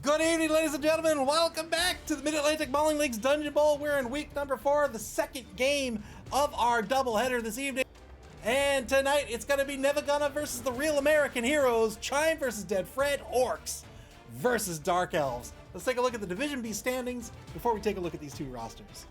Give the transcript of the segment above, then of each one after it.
Good evening, ladies and gentlemen. Welcome back to the Mid-Atlantic Bowling League's Dungeon Bowl. We're in week number 4, the second game of our doubleheader this evening. And tonight, it's going to be Nevva versus the Real American Heroes, Chime versus Dead Fred, Orcs versus Dark Elves. Let's take a look at the Division B standings before we take a look at these two rosters.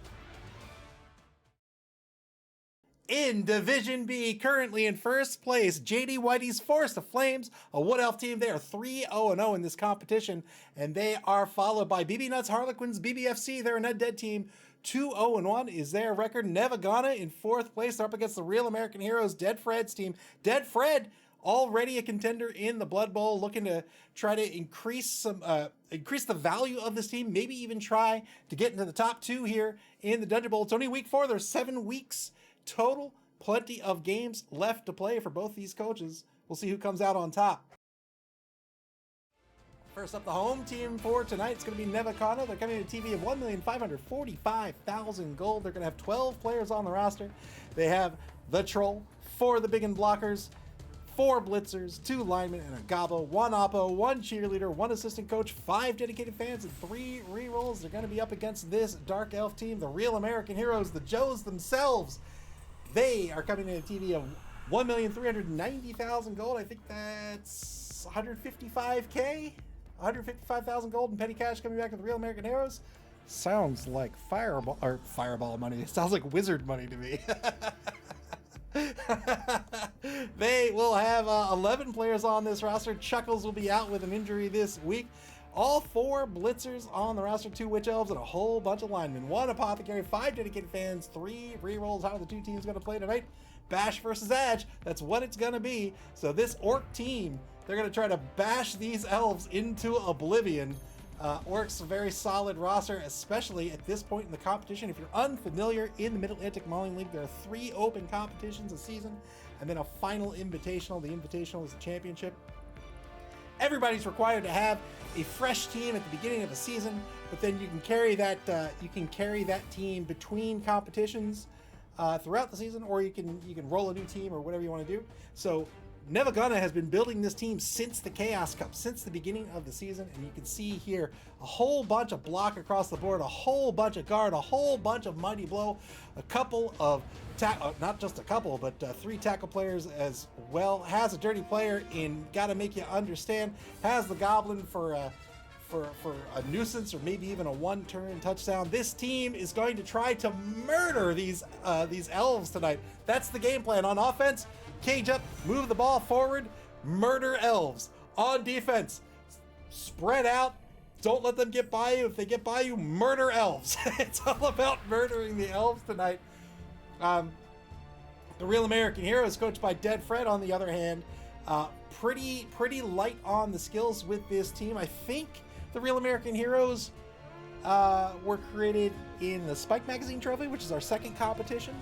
In Division B, currently in first place, JD Whitey's Forest of Flames, a Wood Elf team. They are 3-0-0 in this competition, and they are followed by BB Nuts Harlequins, BBFC. They're an undead team. 2-0-1 is their record. Nevva in fourth place. They're up against the Real American Heroes, Dead Fred's team. Dead Fred, already a contender in the Blood Bowl, looking to try to increase the value of this team, maybe even try to get into the top 2 here in the Dungeon Bowl. It's only week 4. There's 7 weeks total. Plenty of games left to play for both these coaches. We'll see who comes out on top. First up, the home team for tonight, it's going to be Nevva. They're coming to a TV of 1,545,000 gold. They're going to have 12 players on the roster. They have the Troll, 4 of the Big and Blockers, 4 Blitzers, 2 linemen, and a Gobbo, 1 Oppo, 1 cheerleader, 1 assistant coach, 5 dedicated fans, and 3 rerolls. They're going to be up against this Dark Elf team, the Real American Heroes, the Joes themselves. They are coming in a TV of 1,390,000 gold. I think that's 155K, 155,000 gold in petty cash coming back to the Real American Heroes. Sounds like fireball money. It sounds like wizard money to me. They will have 11 players on this roster. Chuckles will be out with an injury this week. All 4 Blitzers on the roster, 2 Witch Elves, and a whole bunch of linemen. 1 Apothecary, 5 dedicated fans, 3 rerolls. How are the 2 teams going to play tonight? Bash versus Edge. That's what it's going to be. So this Orc team, they're going to try to bash these Elves into oblivion. Orcs, a very solid roster, especially at this point in the competition. If you're unfamiliar, in the Mid-Atlantic Bowling League, there are 3 open competitions a season, and then a final invitational. The invitational is the championship. Everybody's required to have a fresh team at the beginning of the season, but then you can carry that team between competitions throughout the season, or you can roll a new team or whatever you want to do. So Nevva has been building this team since the Chaos Cup, since the beginning of the season, and you can see here a whole bunch of block across the board, a whole bunch of guard, a whole bunch of mighty blow, a couple of not just a couple, but 3 tackle players as well. Has a dirty player in Gotta Make You Understand. Has the Goblin for a nuisance or maybe even a 1-turn touchdown. This team is going to try to murder these Elves tonight. That's the game plan. On offense, cage up, move the ball forward, murder Elves. On defense, spread out, don't let them get by you. If they get by you, murder Elves. It's all about murdering the Elves tonight. The Real American Heroes, coached by Dead Fred, on the other hand, pretty light on the skills with this team. I think the Real American Heroes were created in the Spike Magazine Trophy, which is our second competition.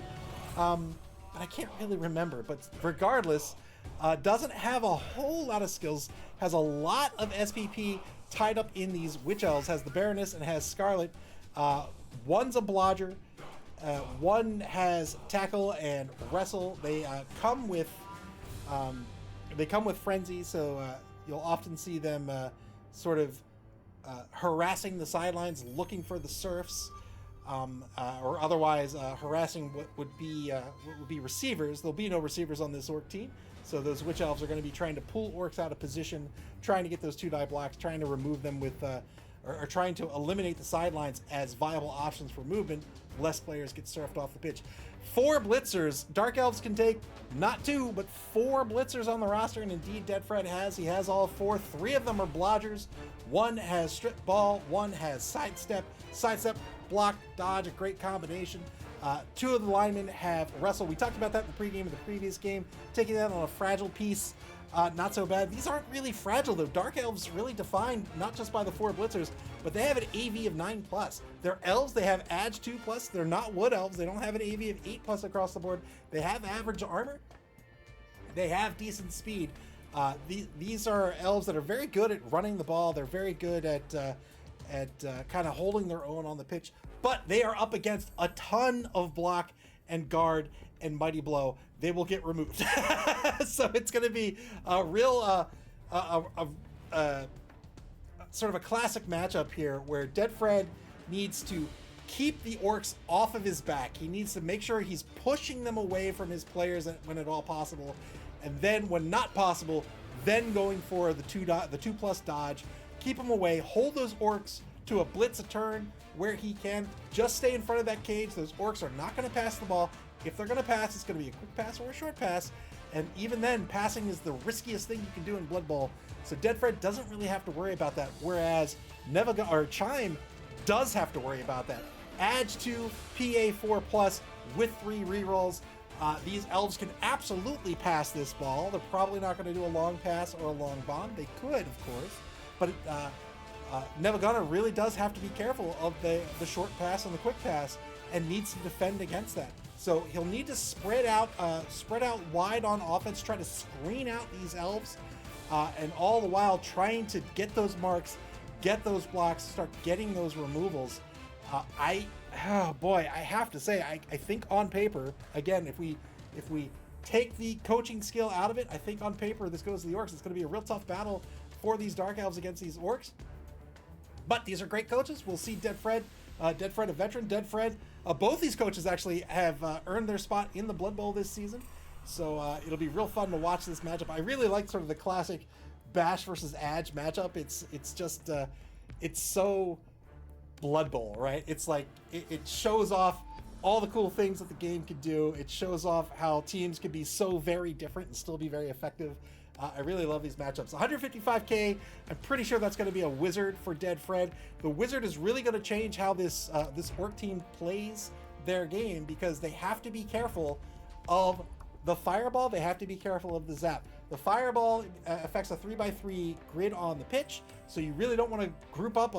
But I can't really remember. But regardless, doesn't have a whole lot of skills. Has a lot of SPP tied up in these Witch Elves. Has the Baroness and has Scarlet. One's a Blodger. 1 has Tackle and Wrestle. They come with Frenzy, so you'll often see them sort of harassing the sidelines, looking for the serfs, or otherwise harassing what would be receivers. There'll be no receivers on this Orc team, so those Witch Elves are going to be trying to pull Orcs out of position, trying to get those 2-die blocks, trying to remove them with or trying to eliminate the sidelines as viable options for movement. Less players get surfed off the pitch. 4 Blitzers. Dark Elves can take not 2, but 4 Blitzers on the roster, and indeed Dead Fred he has all 4. 3 of them are Blodgers. 1 has Strip Ball. 1 has Sidestep, Block, Dodge, a great combination. 2 of the linemen have Wrestle. We talked about that in the pregame of the previous game, taking that on a fragile piece. Not so bad. These aren't really fragile though. Dark Elves really defined not just by the 4 Blitzers, but they have an AV of 9+. They're Elves, they have Adge 2+. They're not Wood Elves. They don't have an AV of 8+ across the board. They have average armor. They have decent speed. These are Elves that are very good at running the ball. They're very good at kind of holding their own on the pitch, but they are up against a ton of block and guard and mighty blow. They will get removed. So it's going to be a real sort of a classic matchup here where Dead Fred needs to keep the orcs off of his back. He needs to make sure he's pushing them away from his players when at all possible, and then when not possible, then going for the 2+ dodge, keep them away, hold those orcs to a blitz a turn where he can. Just stay in front of that cage. Those orcs are not going to pass the ball. If they're going to pass, it's going to be a quick pass or a short pass, and even then, passing is the riskiest thing you can do in Blood Bowl. So Dead Fred doesn't really have to worry about that, whereas Nevva or Chime does have to worry about that. Adds to PA 4+ with 3 rerolls. These elves can absolutely pass this ball. They're probably not going to do a long pass or a long bomb. They could, of course, but Nevva really does have to be careful of the short pass and the quick pass, and needs to defend against that. So he'll need to spread out wide on offense, try to screen out these elves, and all the while trying to get those marks, get those blocks, start getting those removals. I have to say, I think on paper, again, if we take the coaching skill out of it, I think on paper this goes to the orcs. It's going to be a real tough battle for these dark elves against these orcs. But these are great coaches. We'll see Dead Fred, a veteran. Dead Fred, both these coaches actually have earned their spot in the Blood Bowl this season. So it'll be real fun to watch this matchup. I really like sort of the classic Bash versus Adge matchup. It's just it's so Blood Bowl, right? It's like it shows off all the cool things that the game could do. It shows off how teams can be so very different and still be very effective. I really love these matchups. 155k, I'm pretty sure that's going to be a wizard for Dead Fred. The wizard is really going to change how this orc team plays their game, because they have to be careful of the fireball. They have to be careful of the zap. The fireball affects a 3x3 grid on the pitch, so you really don't want to group up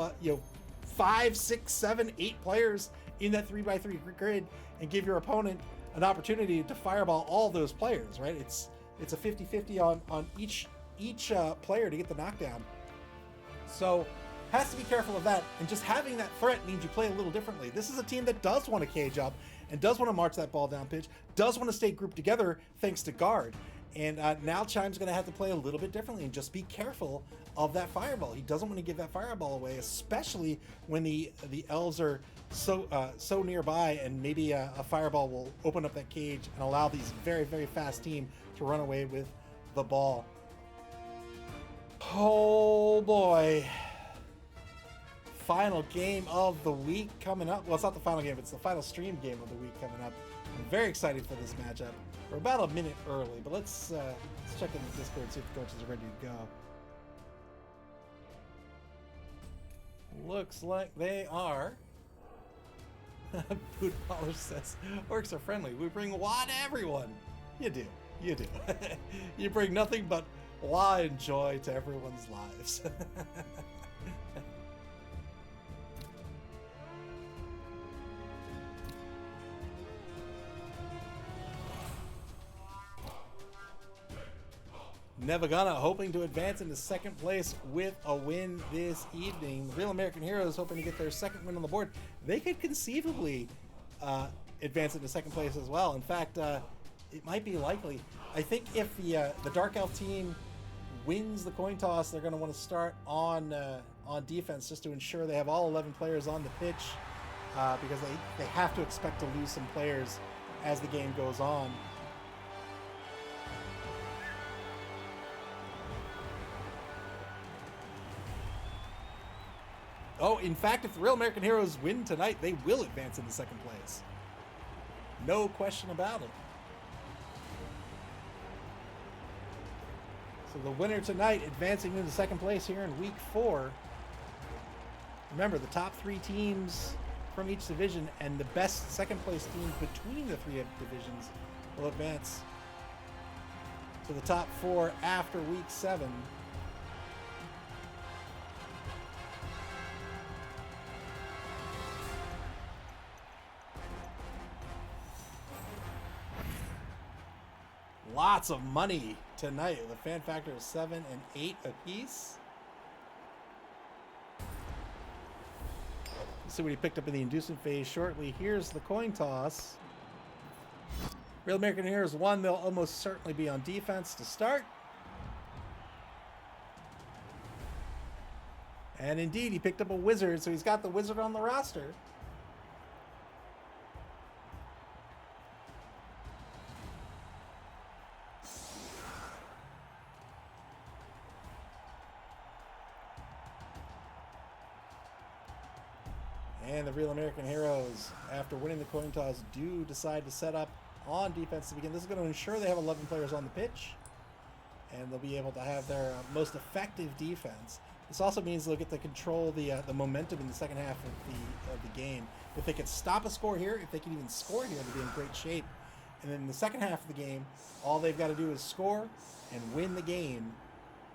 5, 6, 7, 8 players in that 3x3 grid and give your opponent an opportunity to fireball all those players, right? It's a 50-50 on each player to get the knockdown. So has to be careful of that, and just having that threat means you play a little differently. This is a team that does want to cage up and does want to march that ball down pitch, does want to stay grouped together thanks to guard. And now Chime's going to have to play a little bit differently and just be careful of that fireball. He doesn't want to give that fireball away, especially when the elves are so nearby, and maybe a fireball will open up that cage and allow these very, very fast team to run away with the ball. Oh boy. Final game of the week coming up. Well, it's not the final game, it's the final stream game of the week coming up. I'm very excited for this matchup. We're about a minute early, but let's check in the Discord, see if the coaches are ready to go. Looks like they are. Food Polish says, orcs are friendly. We bring WA to everyone. You do. You do. You bring nothing but WA and joy to everyone's lives. Nevva hoping to advance into second place with a win this evening. Real American Heroes hoping to get their second win on the board. They could conceivably advance into second place as well. In fact, it might be likely. I think if the Dark Elf team wins the coin toss, they're going to want to start on defense, just to ensure they have all 11 players on the pitch, because they have to expect to lose some players as the game goes on. Oh, in fact, if the Real American Heroes win tonight, they will advance into second place. No question about it. So the winner tonight advancing into second place here in week 4. Remember, the top 3 teams from each division and the best second place teams between the 3 divisions will advance to the top 4 after week 7. Lots of money tonight. The fan factor is 7 and 8 apiece. Let's see what he picked up in the inducement phase shortly. Here's the coin toss. Real American Heroes won. They'll almost certainly be on defense to start. And indeed, he picked up a wizard, so he's got the wizard on the roster. And the Real American Heroes, after winning the coin toss, do decide to set up on defense to begin. This is going to ensure they have 11 players on the pitch, and they'll be able to have their most effective defense. This also means they'll get to control the momentum in the second half of the game. If they can stop a score here, if they can even score here, they'll be in great shape. And then in the second half of the game, all they've got to do is score and win the game.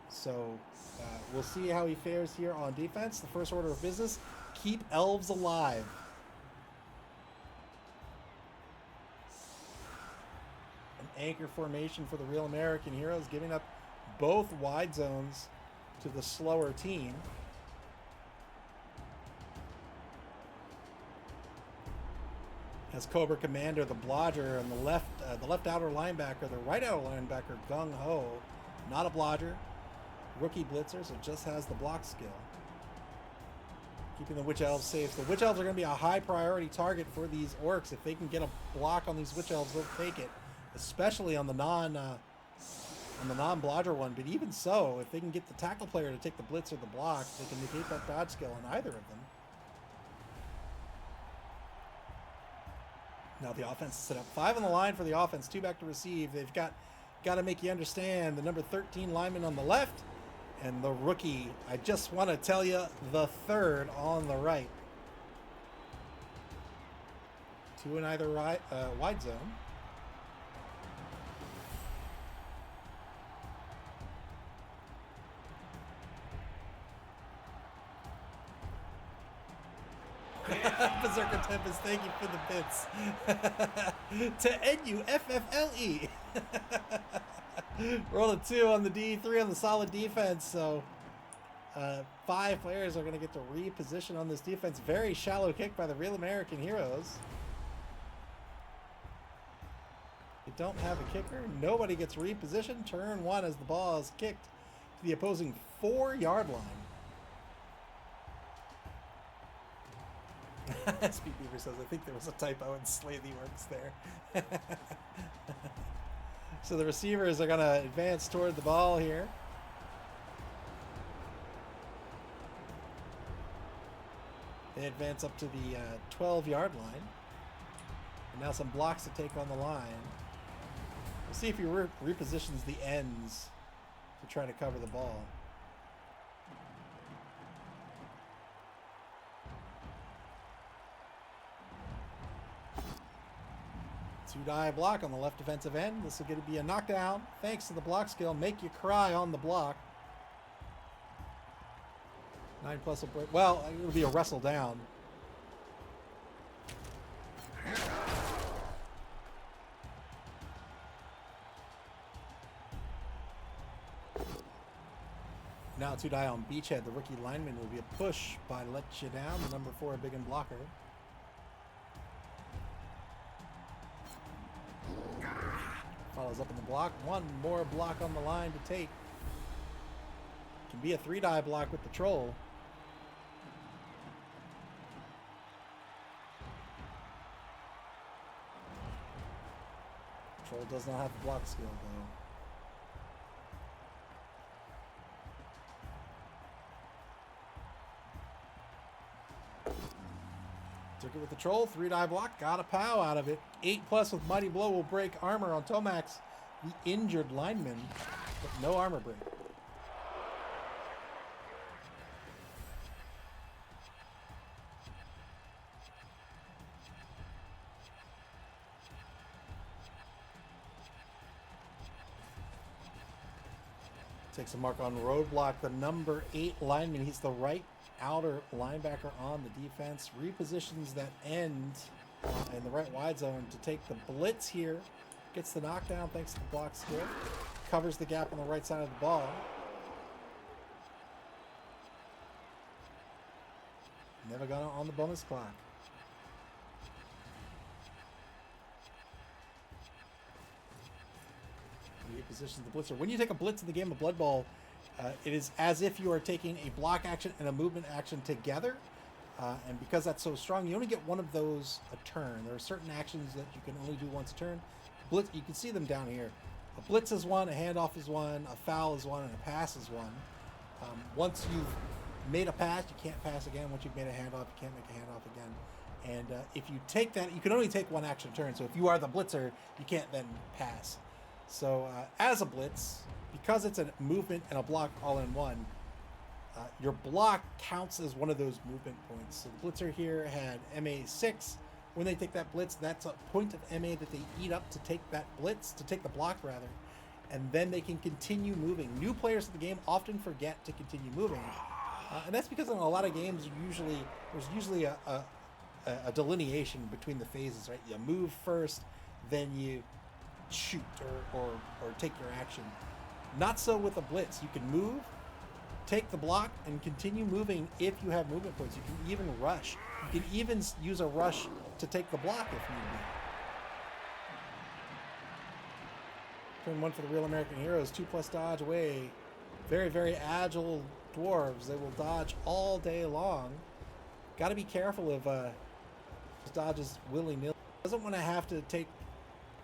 So we'll see how he fares here on defense. The first order of business: keep elves alive. An anchor formation for the Real American Heroes, giving up both wide zones to the slower team. As Cobra Commander, the blodger, and the left outer linebacker, the right outer linebacker, Gung Ho, not a blodger, rookie blitzer, so just has the block skill. Keeping the Witch Elves safe. The Witch Elves are going to be a high priority target for these orcs. If they can get a block on these Witch Elves, they'll take it, especially on the non-blodger one. But even so, if they can get the tackle player to take the blitz or the block, they can negate that dodge skill on either of them. Now the offense is set up. 5 on the line for the offense, 2 back to receive. They've got to make you understand the number 13 lineman on the left and the rookie, I just want to tell you, the third on the right. 2 in either wide zone. Berserker Tempest, thank you for the bits. To N-U-F-F-L-E. Roll a 2 on the D, 3 on the solid defense, so 5 players are going to get to reposition on this defense. Very shallow kick by the Real American Heroes. They don't have a kicker. Nobody gets repositioned. Turn 1 as the ball is kicked to the opposing 4-yard line. Speed Beaver says, I think there was a typo in Slay the Orcs there. So the receivers are going to advance toward the ball here. They advance up to the 12-yard line. And now some blocks to take on the line. We'll see if he repositions the ends to try to cover the ball. Two-die block on the left defensive end. This is going to be a knockdown thanks to the block skill. Make you cry on the block. 9+ will break. Well, it'll be a wrestle down. Now 2-die on Beachhead. The rookie lineman will be a push by Let You Down, the number 4 big and blocker. Follows up in the block. 1 more block on the line to take. Can be a 3-die block with the troll. Troll does not have the block skill though. Took it with the troll, 3-die block, got a pow out of it. 8+ with Mighty Blow will break armor on Tomax, the injured lineman, but no armor break. Takes a mark on Roadblock, the number 8 lineman. He's the right outer linebacker on the defense. Repositions that end in the right wide zone to take the blitz here. Gets the knockdown thanks to the block skill. Covers the gap on the right side of the ball. Never got on the bonus clock. Repositions the blitzer. When you take a blitz in the game of Blood Bowl, It is as if you are taking a block action and a movement action together. And because that's so strong, you only get one of those a turn. There are certain actions that you can only do once a turn. Blitz, you can see them down here. A blitz is one, a handoff is one, a foul is one, and a pass is one. Once you've made a pass, you can't pass again. Once you've made a handoff, you can't make a handoff again. And if you take that, you can only take one action turn. So if you are the blitzer, you can't then pass. So as a blitz, because it's a movement and a block all in one, your block counts as one of those movement points. So the blitzer here had MA 6. When they take that blitz, that's a point of MA that they eat up to take that blitz, to take the block rather, and then they can continue moving. New players of the game often forget to continue moving, and that's because in a lot of games, there's usually a delineation between the phases, right? You move first, then you shoot or take your action. Not so with a blitz. You can move, take the block, and continue moving if you have movement points. You can even rush. You can even use a rush to take the block if need be. Turn one for the real American heroes. 2+ dodge away. Very, very agile dwarves. They will dodge all day long. Got to be careful of dodges willy-nilly. Doesn't want to have to take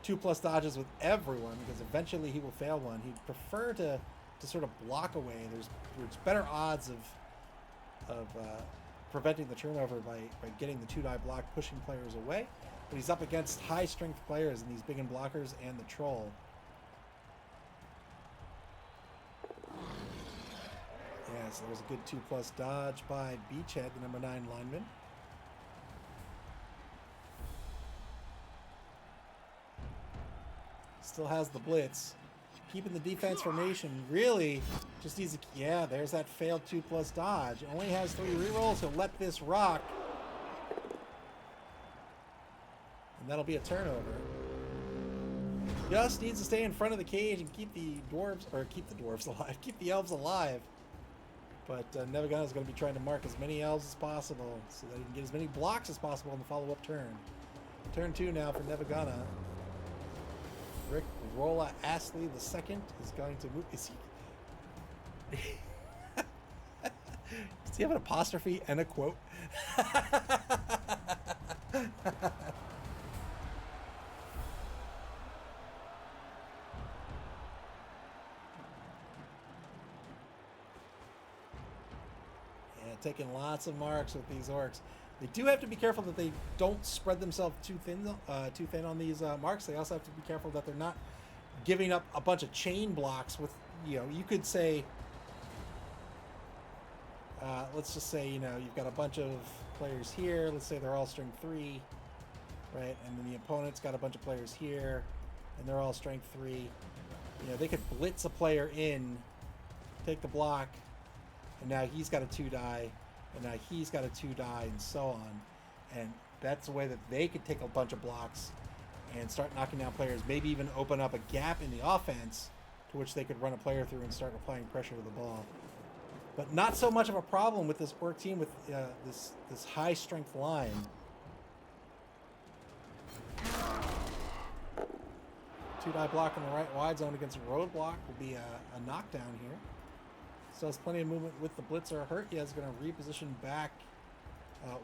2+ dodges with everyone because eventually he will fail one. He'd prefer to sort of block away. There's better odds of preventing the turnover by getting the 2-die block, pushing players away. But he's up against high-strength players and these big and blockers and the troll. Yeah, so there's a good 2+ dodge by Beachhead, the number 9 lineman. Still has the blitz. Keeping the defense formation, really just needs to, yeah, there's that failed 2+ dodge. Only has 3 rerolls, he'll let this rock. And that'll be a turnover. Just needs to stay in front of the cage and keep the dwarves alive, keep the elves alive. But Nevva is going to be trying to mark as many elves as possible so that he can get as many blocks as possible in the follow-up turn. Turn 2 now for Nevva. Rick Rolla Astley II is going to move. Is he? Does he have an apostrophe and a quote? Taking lots of marks with these orcs. They do have to be careful that they don't spread themselves too thin on these marks. They also have to be careful that they're not giving up a bunch of chain blocks with, you could say, let's just say, you've got a bunch of players here. Let's say they're all strength 3, right? And then the opponent's got a bunch of players here, and they're all strength 3. They could blitz a player in, take the block, and now he's got a 2-die, and now he's got a 2-die, and so on. And that's the way that they could take a bunch of blocks and start knocking down players, maybe even open up a gap in the offense to which they could run a player through and start applying pressure to the ball. But not so much of a problem with this orc team with this high-strength line. 2-die block in the right wide zone against a roadblock will be a knockdown here. Still has plenty of movement with the blitzer. Hurtia is going to reposition back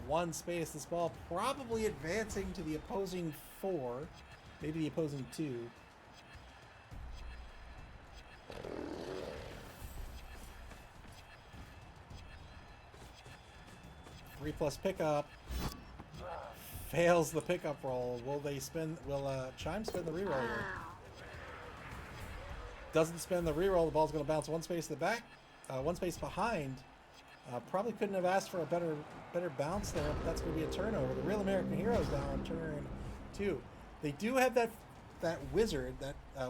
one space. This ball probably advancing to the opposing 4, maybe the opposing 2. 3+ pickup. Fails the pickup roll. Will Chime spin the reroll here? Doesn't spin the reroll. The ball's going to bounce one space to the back. One space behind. Probably couldn't have asked for a better bounce there, but that's going to be a turnover. The real American heroes now on turn 2. They do have that wizard,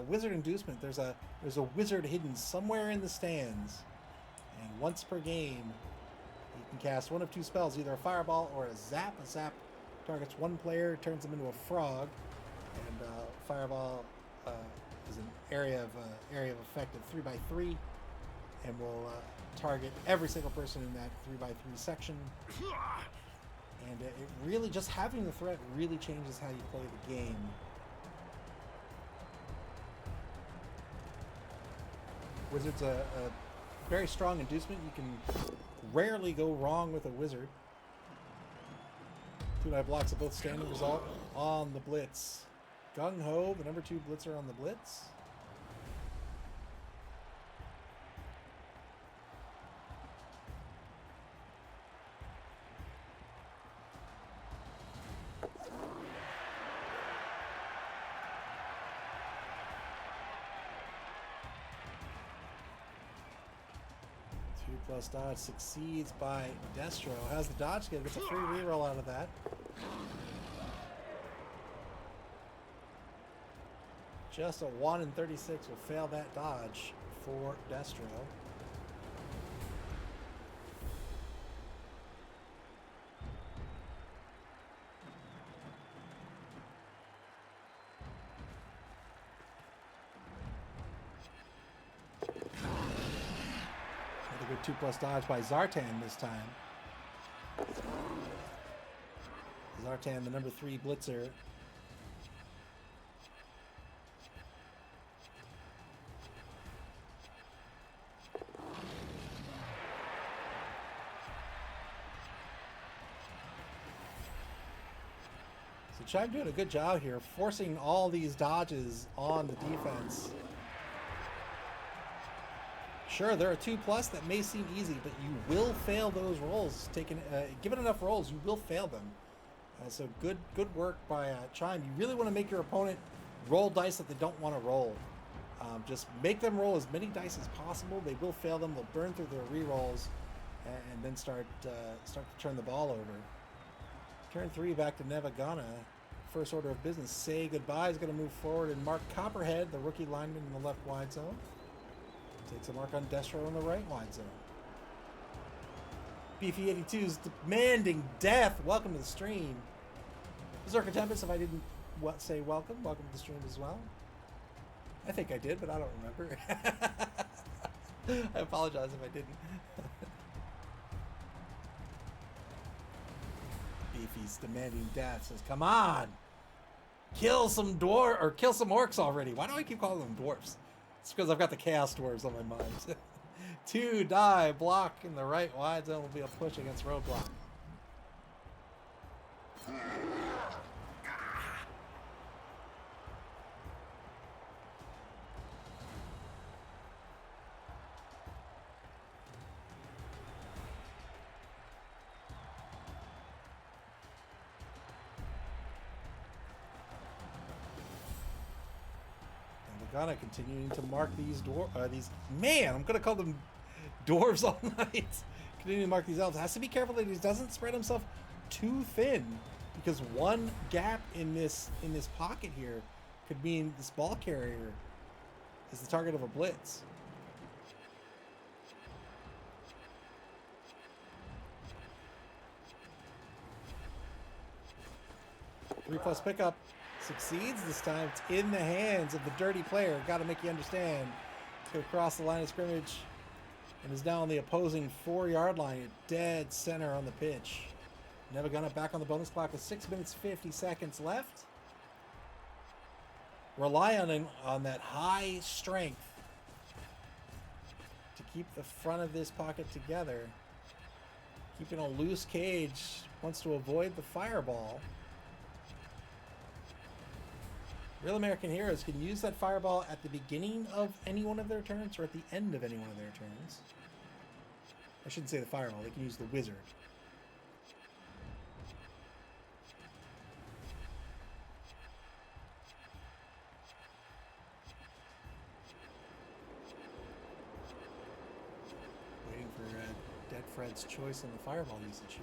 wizard inducement. There's a wizard hidden somewhere in the stands, and once per game, you can cast one of 2 spells, either a fireball or a zap. A zap targets one player, turns them into a frog, and fireball is an area of effect of 3x3. And will target every single person in that 3x3 section. And it really, just having the threat really changes how you play the game. Wizard's a very strong inducement. You can rarely go wrong with a wizard. 2-9 blocks of both standing result on the blitz. Gung Ho, the number 2 blitzer on the blitz. Plus dodge succeeds by Destro. How's the dodge get? Gets a free reroll out of that. Just a 1 in 36 will fail that dodge for Destro. Good 2+ dodge by Zartan this time. Zartan, the number 3 blitzer. So Chime doing a good job here, forcing all these dodges on the defense. Sure, there are 2+ that may seem easy, but you will fail those rolls. Given enough rolls, you will fail them. So good work by Chime. You really want to make your opponent roll dice that they don't want to roll. Just make them roll as many dice as possible. They will fail them. They'll burn through their rerolls, and then start to turn the ball over. Turn 3 back to Nevva Ghana. First order of business. Say goodbye is going to move forward and mark Copperhead, the rookie lineman, in the left wide zone. Takes a mark on Destro in the right wide zone. Beefy82 is demanding death. Welcome to the stream. Berserker Tempest, if I didn't say welcome to the stream as well. I think I did, but I don't remember. I apologize if I didn't. Beefy's demanding death. Says, come on! Kill some orcs already. Why do I keep calling them dwarfs? It's because I've got the Chaos Dwarves on my mind. 2 die block in the right wide zone will be a push against roadblock. Gonna continuing to mark these man, I'm gonna call them dwarves all night. Continuing to mark these elves. Has to be careful that he doesn't spread himself too thin, because one gap in this pocket here could mean this ball carrier is the target of a blitz. Three plus pickup. Succeeds this time. It's in the hands of the dirty player. Got to make you understand. It's going to cross the line of scrimmage and is now on the opposing 4-yard line, dead center on the pitch. Never gonna back on the bonus clock with 6 minutes 50 seconds left. Rely on that high strength to keep the front of this pocket together. Keeping a loose cage. Wants to avoid the fireball. Real American Heroes can use that fireball at the beginning of any one of their turns or at the end of any one of their turns. I shouldn't say the fireball, they can use the wizard. Waiting for Dead Fred's choice on the fireball usage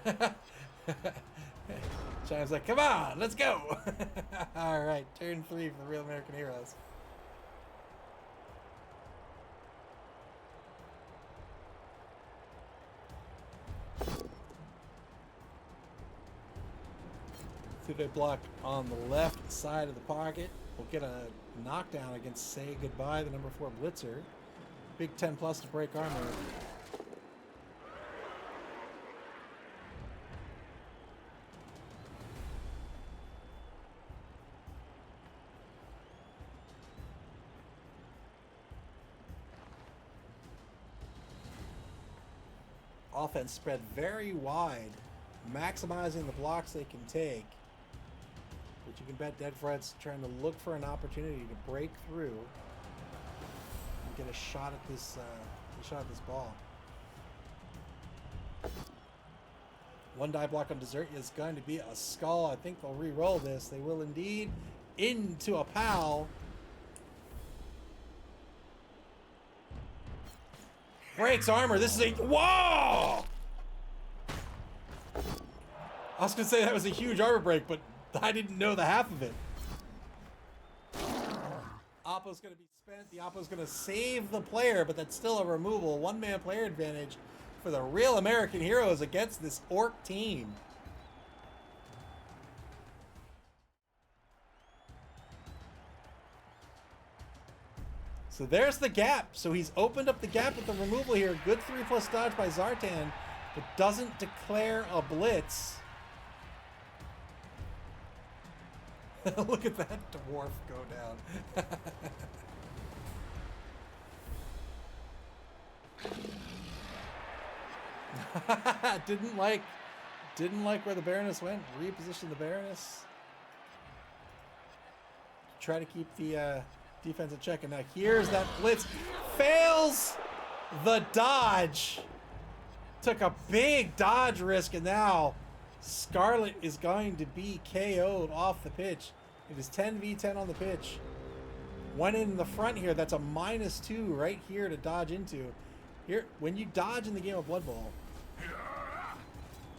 here. Chime's like, come on, let's go. All right, turn 3 for the Real American Heroes. Through block on the left side of the pocket. We'll get a knockdown against Say Goodbye, the number 4 blitzer. Big 10 plus to break armor. offense spread very wide, maximizing the blocks they can take. But you can bet Dead Fred's trying to look for an opportunity to break through and get a shot at this ball. One die block on Desert is going to be a skull. I think they'll re-roll this. They will indeed. Into a pal. Breaks armor. This is a... Whoa! I was going to say that was a huge armor break, but I didn't know the half of it. Oppo's going to be spent. The Oppo's going to save the player, but that's still a removal. One-man player advantage for the real American heroes against this Orc team. So there's the gap. So he's opened up the gap with the removal here. Good 3+ dodge by Zartan, but doesn't declare a blitz. Look at that dwarf go down. Didn't like where the Baroness went. Reposition the Baroness. Try to keep the defense in check. And now here's that blitz. Fails the dodge. Took a big dodge risk, and now Scarlet is going to be KO'd off the pitch. It is 10v10 on the pitch. One in the front here. That's a -2 right here to dodge into. Here, when you dodge in the game of Blood Bowl,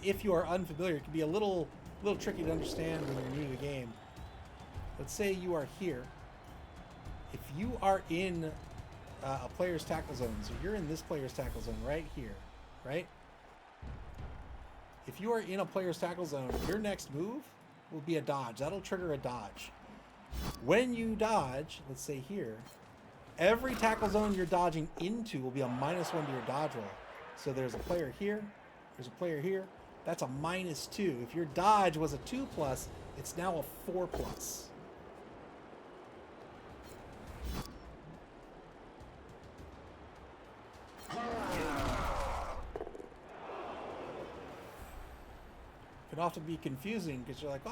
if you are unfamiliar, it can be a little tricky to understand when you're new to the game. Let's say you are here. If you are in a player's tackle zone, so you're in this player's tackle zone right here, right? If you are in a player's tackle zone, your next move will be a dodge. That'll trigger a dodge. When you dodge, let's say here, every tackle zone you're dodging into will be a -1 to your dodge roll. So there's a player here, there's a player here. That's a -2. If your dodge was a 2+, it's now a 4+. Can often be confusing because you're like,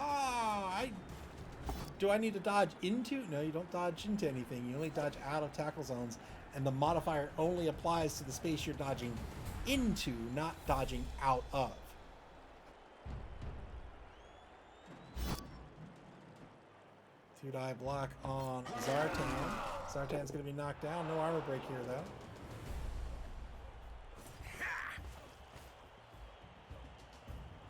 do I need to dodge into? No, you don't dodge into anything. You only dodge out of tackle zones, and the modifier only applies to the space you're dodging into, not dodging out of. Two-die block on Zartan. Zartan's going to be knocked down. No armor break here, though.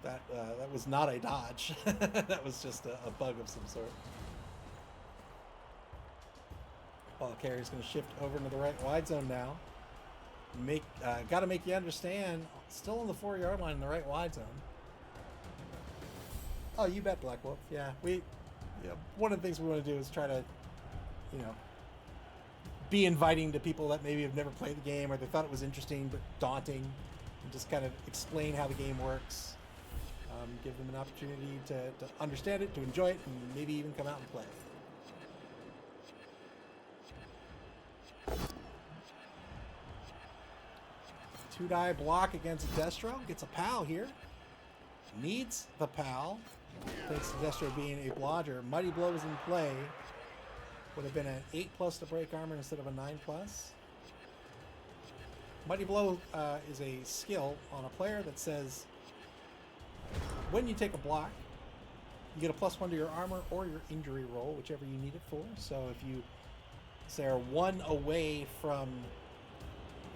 That was not a dodge. That was just a bug of some sort. Ball carrier's going to shift over into the right wide zone now. Got to make you understand, still on the 4-yard line in the right wide zone. Oh, you bet, Black Wolf. Yeah, one of the things we want to do is try to, be inviting to people that maybe have never played the game or they thought it was interesting but daunting, and just kind of explain how the game works. Give them an opportunity to understand it, to enjoy it, and maybe even come out and play. Two-die block against Destro. Gets a pal here. Needs the pal. Thanks to Destro being a blodger. Mighty Blow is in play. Would have been an 8+ to break armor instead of a 9+. Mighty Blow is a skill on a player that says when you take a block, you get a +1 to your armor or your injury roll, whichever you need it for. So if you say are 1 away from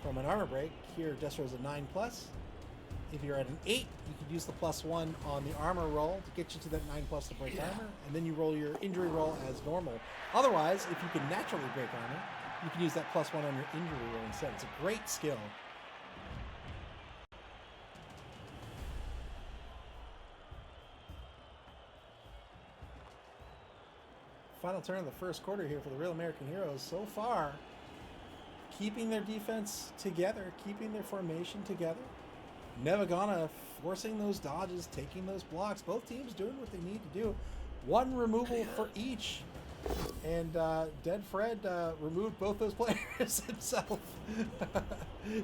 an armor break, here Destro is a 9+. If you're at an 8, you could use the +1 on the armor roll to get you to that 9+ to break armor, and then you roll your injury roll as normal. Otherwise, if you can naturally break armor, you can use that +1 on your injury roll instead. It's a great skill. Final turn of the first quarter here for the Real American Heroes. So far, keeping their defense together, keeping their formation together. Nevva forcing those dodges, taking those blocks. Both teams doing what they need to do. One removal for each. And Dead Fred removed both those players himself.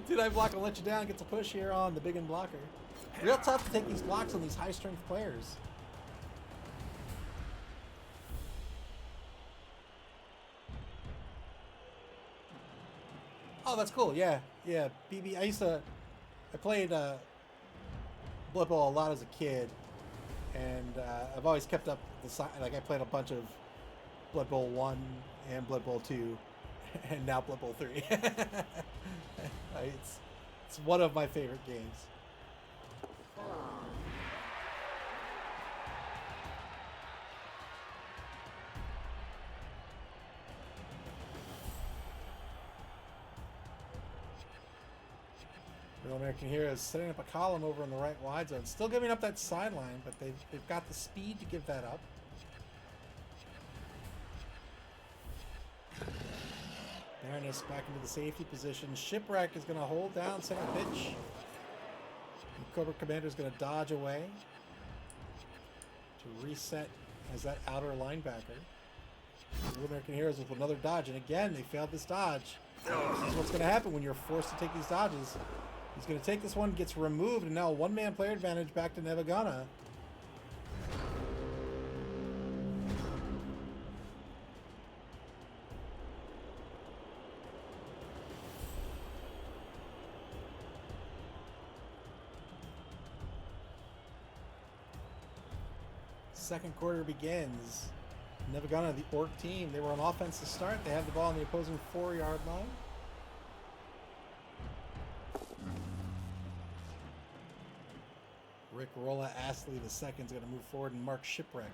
Dude, I block and let you down. Gets a push here on the big end blocker. Real tough to take these blocks on these high strength players. Oh, that's cool. Yeah, yeah. BB. I played Blood Bowl a lot as a kid, and I've always kept up the side. Like I played a bunch of Blood Bowl 1 and Blood Bowl 2, and now Blood Bowl 3. It's one of my favorite games. Real American Heroes setting up a column over in the right wide zone. Still giving up that sideline, but they've got the speed to give that up. Baroness back into the safety position. Shipwreck is going to hold down center pitch. And Cobra Commander is going to dodge away to reset as that outer linebacker. Real American Heroes with another dodge, and again they failed this dodge. This is what's going to happen when you're forced to take these dodges. He's going to take this one, gets removed, and now a one-man player advantage back to Nevva. Second quarter begins. Nevva, the orc team, they were on offense to start. They have the ball on the opposing 4-yard line. Rick Rolla Astley II is going to move forward and mark Shipwreck.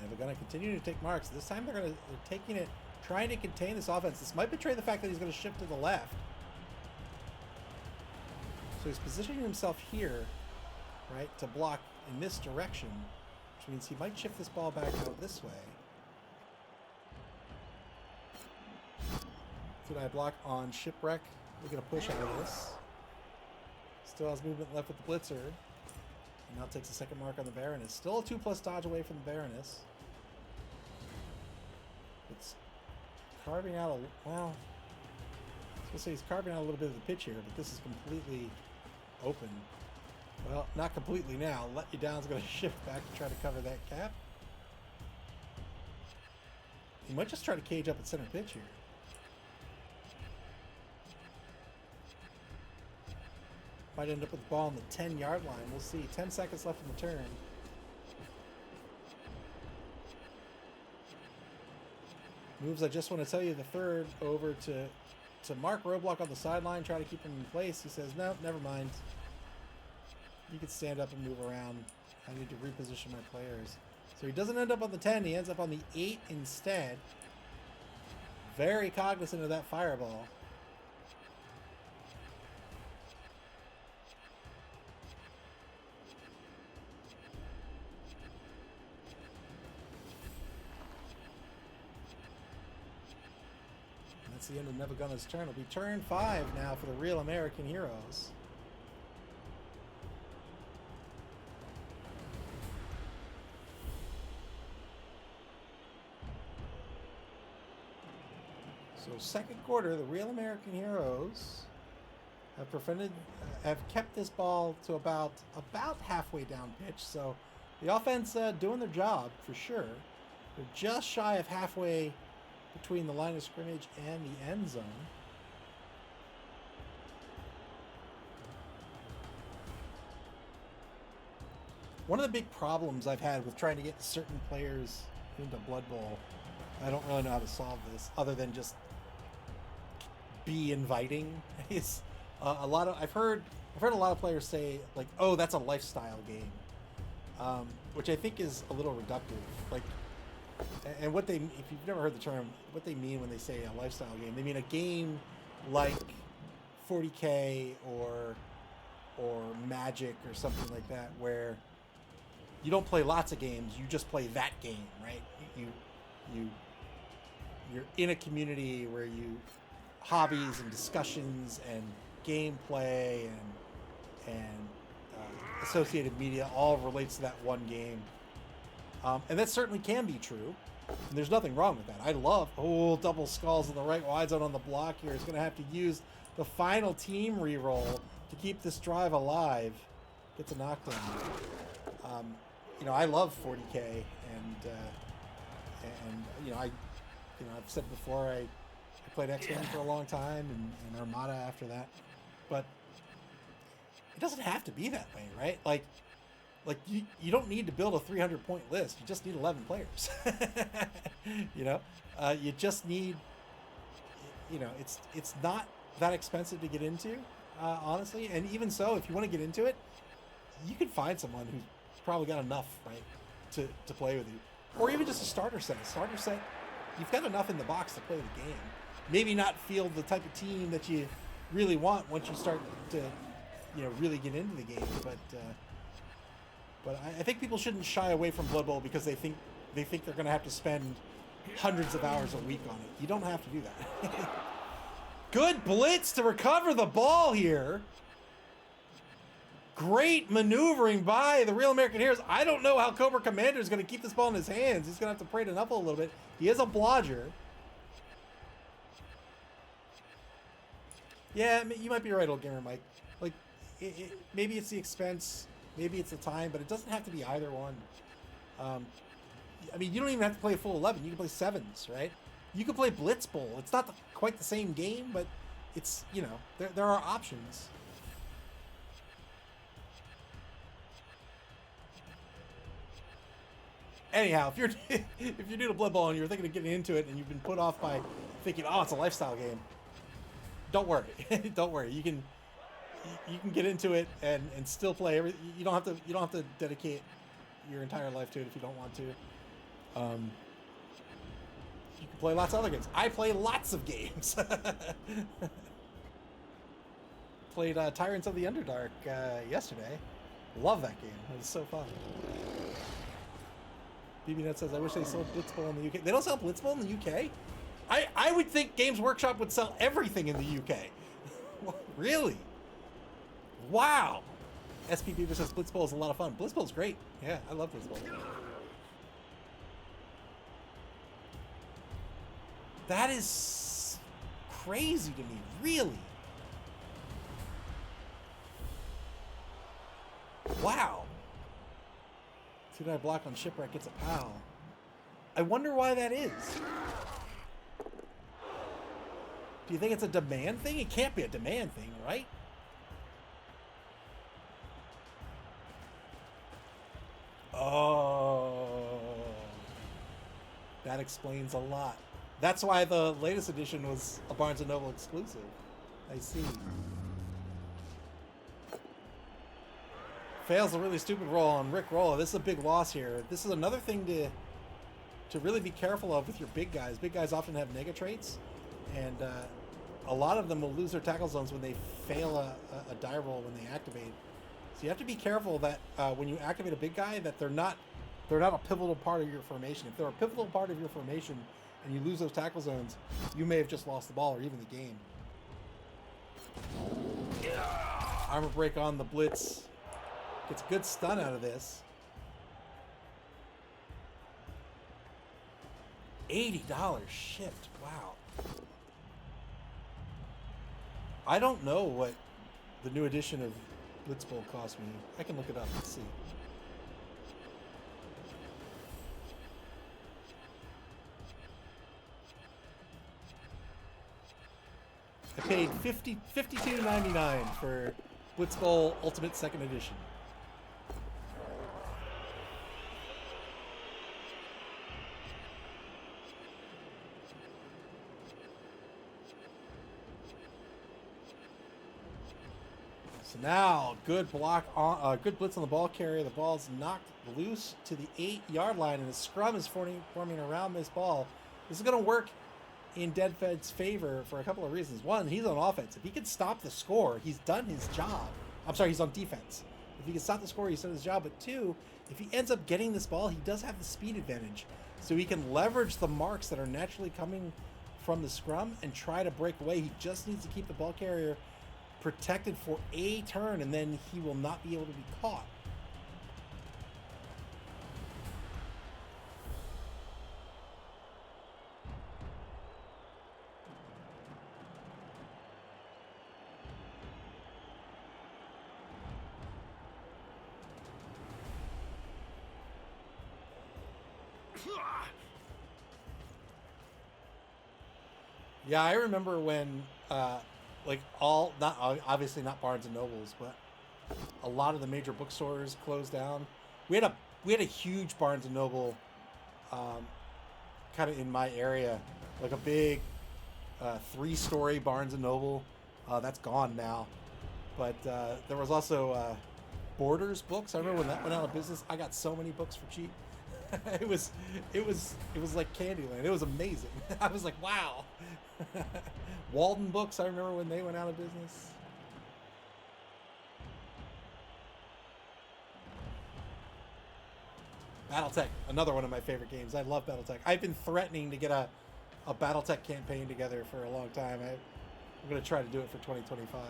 They're going to continue to take marks. This time they're taking it, trying to contain this offense. This might betray the fact that he's going to shift to the left. So he's positioning himself here, right, to block in this direction, which means he might shift this ball back out this way. Could I block on Shipwreck? We're going to push out of this. Still has movement left with the Blitzer. And now takes a second mark on the Baroness. Still a 2+ dodge away from the Baroness. It's carving out a, well, I was going to say he's carving out a little bit of the pitch here, but this is completely open. Well, not completely now. Let You Down's going to shift back to try to cover that cap. He might just try to cage up at center pitch here. Might end up with the ball on the 10-yard line. We'll see. 10 seconds left in the turn. Moves, I just want to tell you, the third over to mark Roadblock on the sideline, try to keep him in place. He says, no, never mind. You can stand up and move around. I need to reposition my players. So he doesn't end up on the 10. He ends up on the 8 instead. Very cognizant of that fireball. That's the end of Nevva turn. It'll be turn 5 now for the Real American Heroes. So second quarter, the Real American Heroes have kept this ball to about halfway down pitch. So the offense doing their job for sure. They're just shy of halfway between the line of scrimmage and the end zone. One of the big problems I've had with trying to get certain players into Blood Bowl, I don't really know how to solve this other than just be inviting, is a lot of I've heard a lot of players say like, oh, that's a lifestyle game, which I think is a little reductive. Like, And what they, if you've never heard the term, what they mean when they say a lifestyle game, they mean a game like 40K or Magic or something like that, where you don't play lots of games, you just play that game, right? You're in a community where you hobbies and discussions and gameplay and associated media all relates to that one game, and that certainly can be true. And there's nothing wrong with that. I love double skulls in the right wide zone on the block here. He's going to have to use the final team reroll to keep this drive alive. Gets a knockdown. I love 40K, and I've said before I played X-Men for a long time and Armada after that, but it doesn't have to be that way, right? Like you don't need to build a 300-point list. You just need 11 players. You just need, it's not that expensive to get into, honestly. And even so, if you want to get into it, you can find someone who's probably got enough, right, to play with you. Or even just a starter set. You've got enough in the box to play the game. Maybe not field the type of team that you really want once you start to, really get into the game. But I think people shouldn't shy away from Blood Bowl because they think they're going to have to spend hundreds of hours a week on it. You don't have to do that. Good blitz to recover the ball here. Great maneuvering by the Real American Heroes. I don't know how Cobra Commander is going to keep this ball in his hands. He's going to have to pray to Nevva a little bit. He is a blodger. Yeah, you might be right, old gamer Mike. Like, maybe it's the expense, maybe it's the time, but it doesn't have to be either one. You don't even have to play a full 11. You can play 7s, right? You can play Blitz Bowl. It's not quite the same game, but it's, there are options. Anyhow, if you're new to Blood Bowl and you're thinking of getting into it and you've been put off by thinking, oh, it's a lifestyle game, don't worry. Don't worry. You can get into it and still play every. You don't have to dedicate your entire life to it if you don't want to. You can play lots of other games. I play lots of games. Played Tyrants of the Underdark yesterday. Love that game. It was so fun. BBNet says, I wish they sold Blitzball in the UK. They don't sell Blitzball in the UK? I would think Games Workshop would sell everything in the UK. Really? Wow. SP Beaver says Blitzball is a lot of fun. Blitzball is great. Yeah, I love Blitzball. That is crazy to me. Really? Wow. 2-9 block on Shipwreck gets a pal. I wonder why that is. Do you think it's a demand thing? It can't be a demand thing, right? Oh. That explains a lot. That's why the latest edition was a Barnes & Noble exclusive. I see. Fails a really stupid roll on Rick Rolla. This is a big loss here. This is another thing to really be careful of with your big guys. Big guys often have nega traits, and a lot of them will lose their tackle zones when they fail a die roll when they activate. So you have to be careful that when you activate a big guy, that they're not a pivotal part of your formation. If they're a pivotal part of your formation and you lose those tackle zones, you may have just lost the ball or even the game. Armor break on the blitz. Gets a good stun out of this. $80 shipped. Wow. I don't know what the new edition of Blitzball cost me. I can look it up and see. I paid $52.99 for Blitzball Ultimate 2nd Edition. So now, good block on, good blitz on the ball carrier. The ball's knocked loose to the 8-yard line, and the scrum is forming around this ball. This is going to work in Deadfed's favor for a couple of reasons. One, he's on offense. If he can stop the score, he's done his job. I'm sorry, he's on defense. If he can stop the score, he's done his job. But two, if he ends up getting this ball, he does have the speed advantage. So he can leverage the marks that are naturally coming from the scrum and try to break away. He just needs to keep the ball carrier protected for a turn, and then he will not be able to be caught. Yeah, I remember when, like obviously not Barnes and Nobles, but a lot of the major bookstores closed down. We had a huge Barnes and Noble, kind of in my area, like a big 3-story Barnes and Noble. That's gone now, but there was also Borders Books. I remember when that went out of business. I got so many books for cheap. it was like Candyland. It was amazing. I was like, wow. Walden Books, I remember when they went out of business. Battletech, another one of my favorite games. I love Battletech. I've been threatening to get a Battletech campaign together for a long time. I'm going to try to do it for 2025.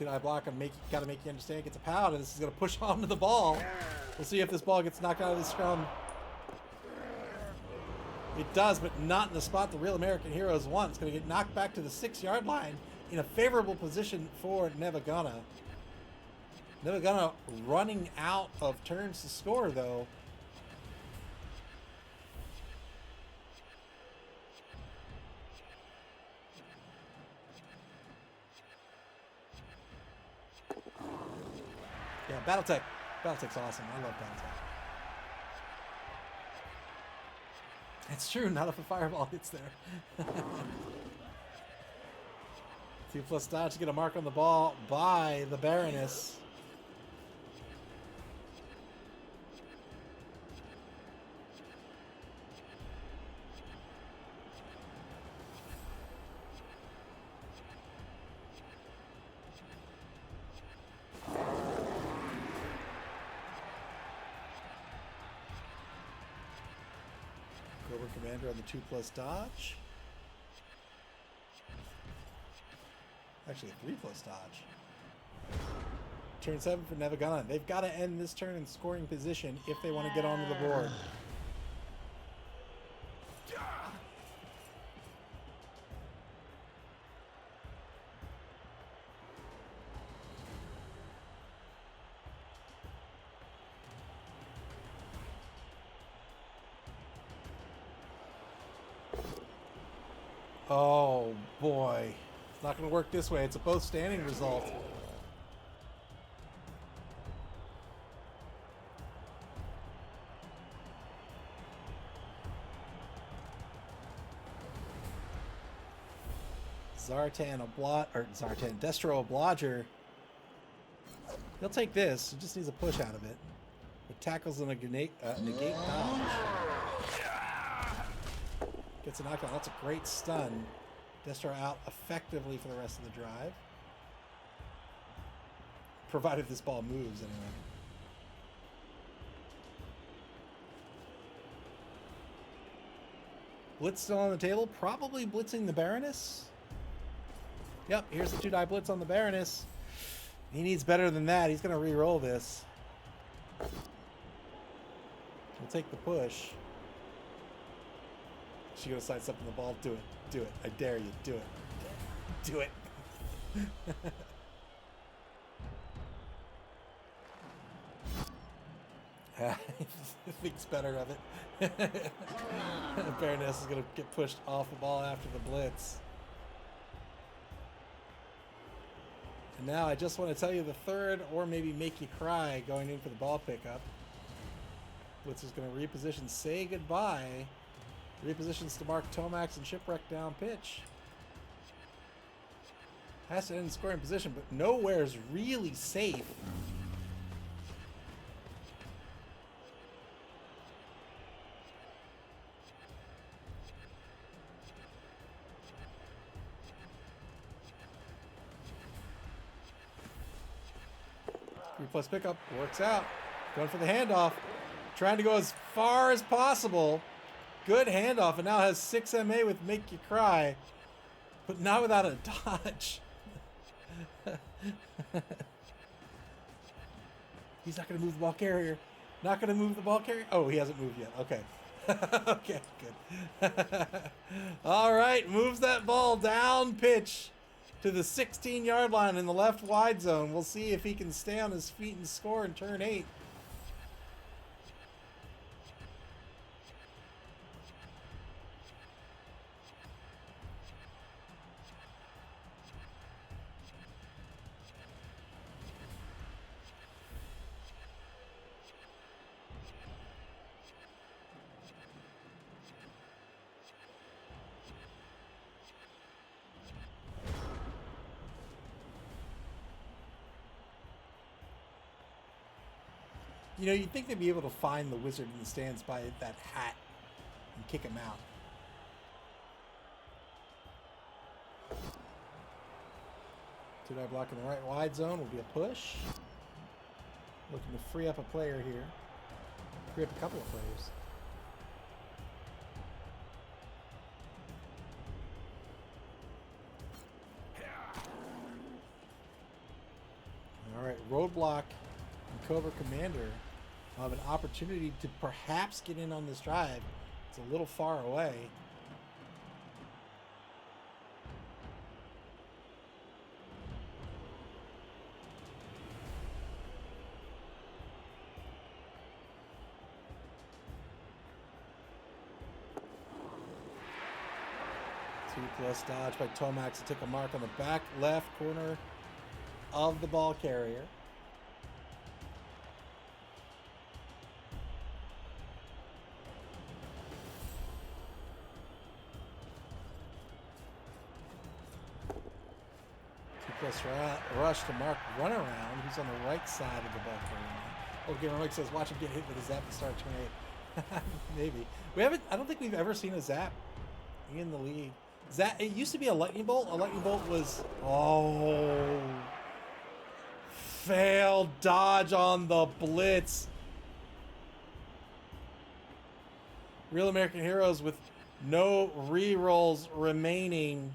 I block and got to make you understand. Gets a pound, and this is going to push onto the ball. We'll see if this ball gets knocked out of the scrum. It does, but not in the spot the real American heroes want. It's going to get knocked back to the 6-yard line in a favorable position for Nevva. Nevva running out of turns to score, though. Yeah, Battletech. Battletech's awesome. I love Battletech. It's true, not if a fireball hits there. 2+ dodge to get a mark on the ball by the Baroness. Commander on the 2+ dodge. Actually, a 3+ dodge. Turn 7 for Nevva. They've got to end this turn in scoring position if they want to get onto the board. Oh boy, it's not going to work this way. It's a both standing result. Destro Oblodger. He'll take this. He just needs a push out of it. With tackles and a negate dodge. Gets a knockdown. That's a great stun. Destro out effectively for the rest of the drive. Provided this ball moves, anyway. Blitz still on the table. Probably blitzing the Baroness. Yep, here's the 2-die blitz on the Baroness. He needs better than that. He's going to re-roll this. We'll take the push. She's going to sidestep on the ball. Do it. Do it. I dare you. Do it. Do it. Thinks better of it. Baroness is going to get pushed off the ball after the blitz. And now I just want to tell you the third, or maybe make you cry, going in for the ball pickup. Blitz is going to reposition, say goodbye. Repositions to mark Tomax and Shipwreck down pitch. Has to end in scoring position, but nowhere is really safe. Plus pickup works out. Going for the handoff. Trying to go as far as possible. Good handoff, and now has 6 MA with Make You Cry. But not without a dodge. He's not going to move the ball carrier. Not going to move the ball carrier. Oh, he hasn't moved yet. Okay. Okay, good. All right, moves that ball down pitch to the 16-yard line in the left wide zone. We'll see if he can stay on his feet and score in turn 8. You know, you'd think they'd be able to find the wizard in the stands by that hat and kick him out. Two-die block in the right wide zone will be a push. Looking to free up a player here. Free up a couple of players. All right, roadblock and Cobra Commander have an opportunity to perhaps get in on this drive. It's a little far away. Two-plus dodge by Tomax to take a mark on the back left corner of the ball carrier. Rush to mark runaround, who's on the right side of the ball carrier. Okay, Mike says, watch him get hit with a zap to start turn 8. Maybe. I don't think we've ever seen a zap in the league. It used to be a lightning bolt. A lightning bolt was, failed dodge on the blitz. Real American Heroes with no re-rolls remaining.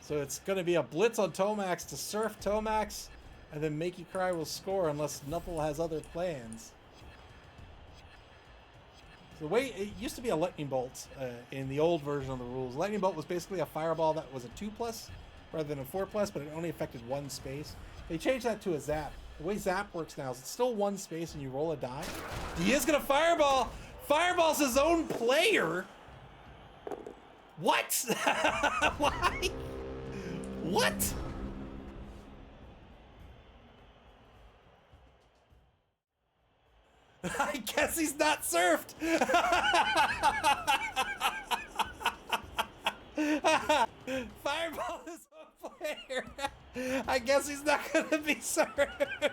So it's going to be a blitz on Tomax to surf Tomax, and then Make You Cry will score unless Nuffle has other plans. So the way it used to be a lightning bolt in the old version of the rules. Lightning bolt was basically a fireball that was a 2+ rather than a 4+, but it only affected one space. They changed that to a zap. The way zap works now is it's still one space and you roll a die. He is going to fireball. Fireballs his own player. What? Why? What? I guess he's not surfed. Fireball his own player. I guess he's not gonna be surfed.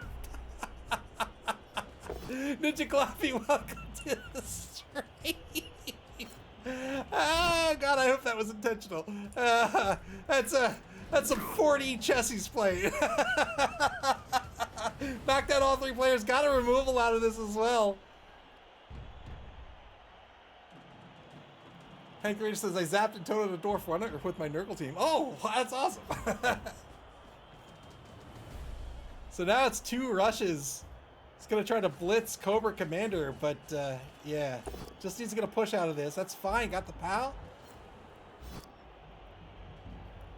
Ninja Clappy, welcome to the stream. Oh God, I hope that was intentional. That's some 40 chessies played. Knocked out all 3 players. Got a removal out of this as well. Hank Rage says, I zapped and toted a dwarf runner with my Nurgle team. Oh, that's awesome. So now it's 2 rushes. He's going to try to blitz Cobra Commander, but yeah. Just needs to get a push out of this. That's fine. Got the POW.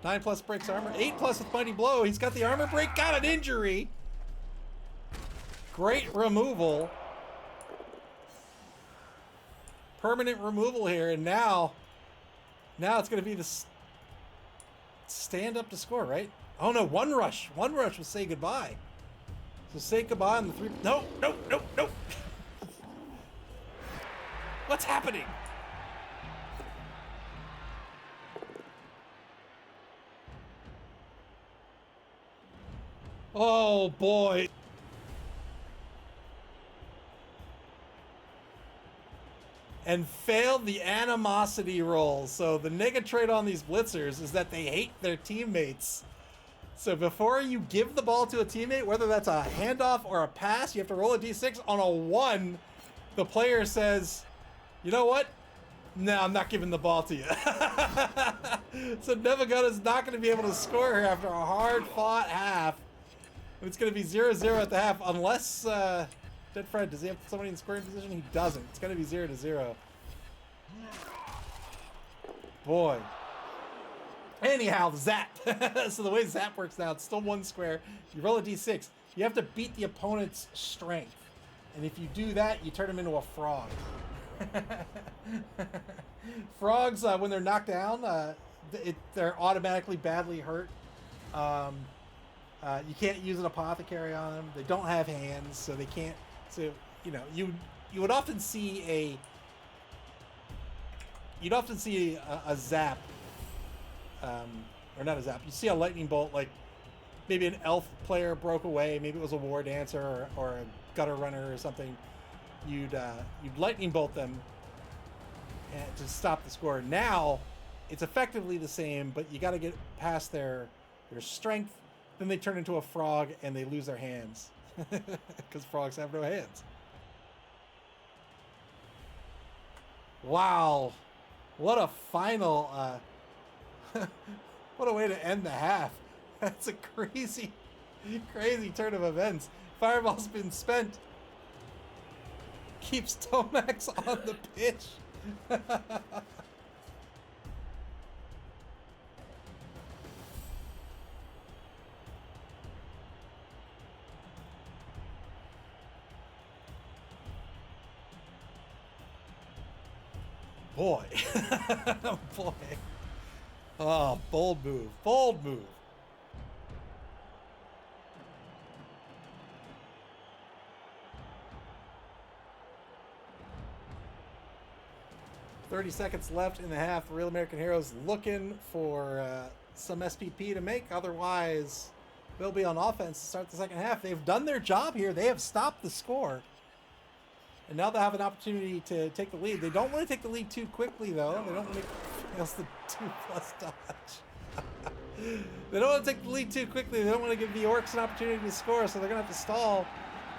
9+ breaks armor. 8+ with Mighty Blow. He's got the armor break. Got an injury. Great removal. Permanent removal here. And now it's going to be the stand up to score, right? Oh no, 1 rush. 1 rush will say goodbye. So say goodbye on the 3. No. What's happening? Oh boy. And failed the animosity roll. So the nega trait on these blitzers is that they hate their teammates. So before you give the ball to a teammate, whether that's a handoff or a pass, you have to roll a d6. On a 1, the player says, you know what? No, I'm not giving the ball to you. So Nevva is not going to be able to score here after a hard-fought half. It's going to be 0-0 at the half, unless Dead Fred, does he have somebody in scoring position? He doesn't. It's going to be 0-0. Boy. Anyhow, Zap. So the way Zap works now, it's still 1 square. You roll a d6. You have to beat the opponent's strength. And if you do that, you turn him into a frog. Frogs, when they're knocked down, they're automatically badly hurt. You can't use an apothecary on them. They don't have hands, so they can't. So you would often see a zap, or not a zap. You see a lightning bolt, like maybe an elf player broke away. Maybe it was a war dancer or a gutter runner or something. You'd lightning bolt them to stop the score. Now it's effectively the same, but you got to get past their strength. Then they turn into a frog and they lose their hands because frogs have no hands. Wow, what a final! What a way to end the half. That's a crazy, crazy turn of events. Fireball's been spent. Keeps Tomax on the pitch. Boy. Boy. Oh, bold move. Bold move. "30 seconds left in the half. Real American Heroes looking for some SPP to make. Otherwise, they'll be on offense to start the second half. They've done their job here. They have stopped the score. And now they have an opportunity to take the lead. They don't want to take the lead too quickly, though. They don't want to fails the 2+ dodge. They don't want to take the lead too quickly. They don't want to give the Orcs an opportunity to score, so they're going to have to stall.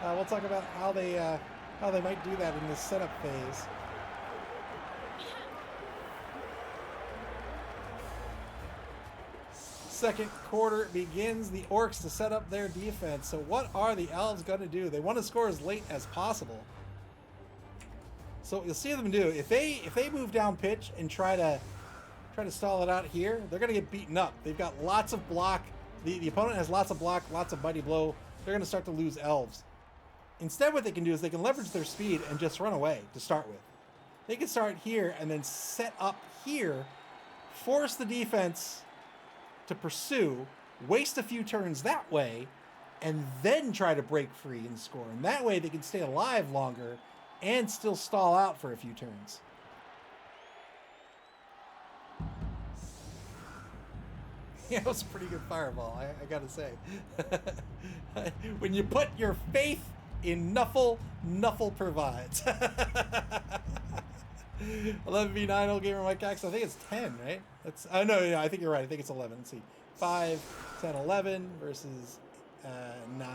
We'll talk about how they might do that in this setup phase. Second quarter begins. The Orcs to set up their defense. So what are the Elves going to do? They want to score as late as possible. So you'll see them do. If they move down pitch and try to stall it out here, they're going to get beaten up. They've got lots of block. The opponent has lots of block, lots of mighty blow. They're going to start to lose Elves. Instead, what they can do is they can leverage their speed and just run away to start with. They can start here and then set up here, force the defense to pursue, waste a few turns that way, and then try to break free and score. And that way they can stay alive longer and still stall out for a few turns. Yeah, it was a pretty good fireball, I gotta say. When you put your faith in Nuffle, Nuffle provides. 11v9 old gamer Mike Axe. I think it's 10, right? That's no, I think you're right. I think it's 11. Let's see. 5, 10, 11 versus 9.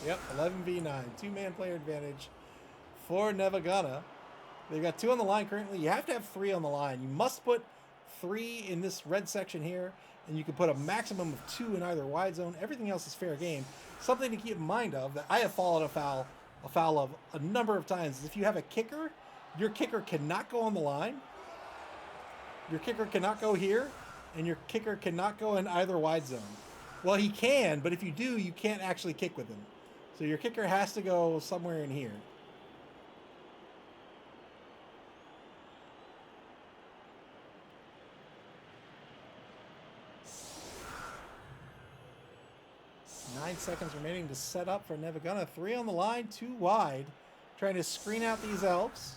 Yep, 11v9. 2-man player advantage for Nevva. They've got 2 on the line currently. You have to have 3 on the line. You must put 3 in this red section here, and you can put a maximum of 2 in either wide zone. Everything else is fair game. Something to keep in mind of that I have followed a foul of a number of times is if you have a kicker, your kicker cannot go on the line. Your kicker cannot go here, and your kicker cannot go in either wide zone. Well, he can, but if you do, you can't actually kick with him. So your kicker has to go somewhere in here. Nine seconds remaining to set up for Nevva. 3 on the line, 2 wide. Trying to screen out these Elves.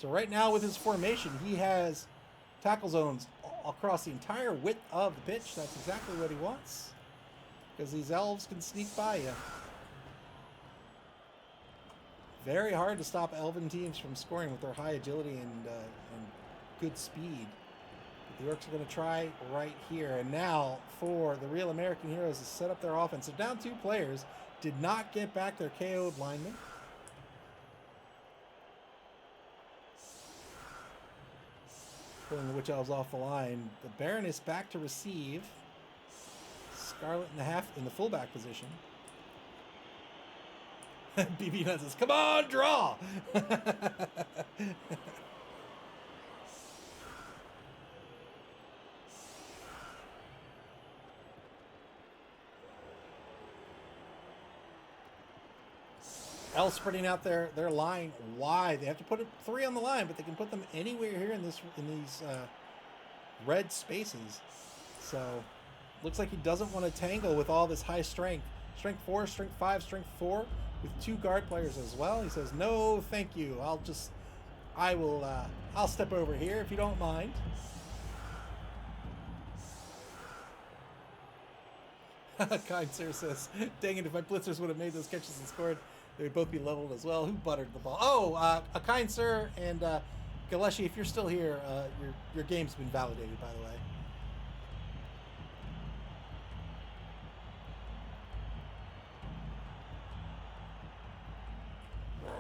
So right now with his formation, he has tackle zones across the entire width of the pitch. That's exactly what he wants, because these elves can sneak by you. Very hard to stop elven teams from scoring with their high agility and good speed. But the Orcs are going to try right here. And now for the Real American Heroes to set up their offense. They're down 2 players. Did not get back their KO'd lineman. Pulling the Witch Elves off the line. The Baroness back to receive. Scarlet in the half in the fullback position. BB Nuts says, come on, draw! Elves spreading out their line wide. They have to put 3 on the line, but they can put them anywhere here in these red spaces. So looks like he doesn't want to tangle with all this high strength. Strength 4, strength 5, strength 4, with 2 guard players as well. He says, no, thank you. I'll step over here if you don't mind. Kind Sir says, dang it, if my blitzers would have made those catches and scored, they would both be leveled as well. Who buttered the ball? Oh, a Kind Sir and Galeshi, if you're still here, your game's been validated, by the way.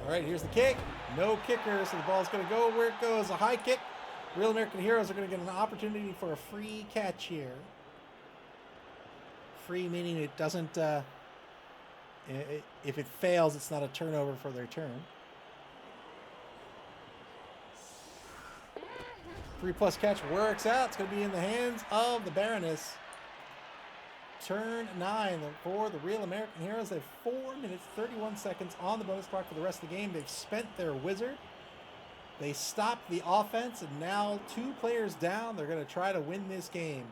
All right, here's the kick. No kicker, so the ball's going to go where it goes. A high kick. Real American Heroes are going to get an opportunity for a free catch here. Free meaning it doesn't, if it fails, it's not a turnover for their turn. 3+ catch works out. It's going to be in the hands of the Baroness. Turn 9 for the Real American Heroes. They have 4 minutes, 31 seconds on the bonus clock for the rest of the game. They've spent their wizard. They stopped the offense, and now 2 players down. They're going to try to win this game.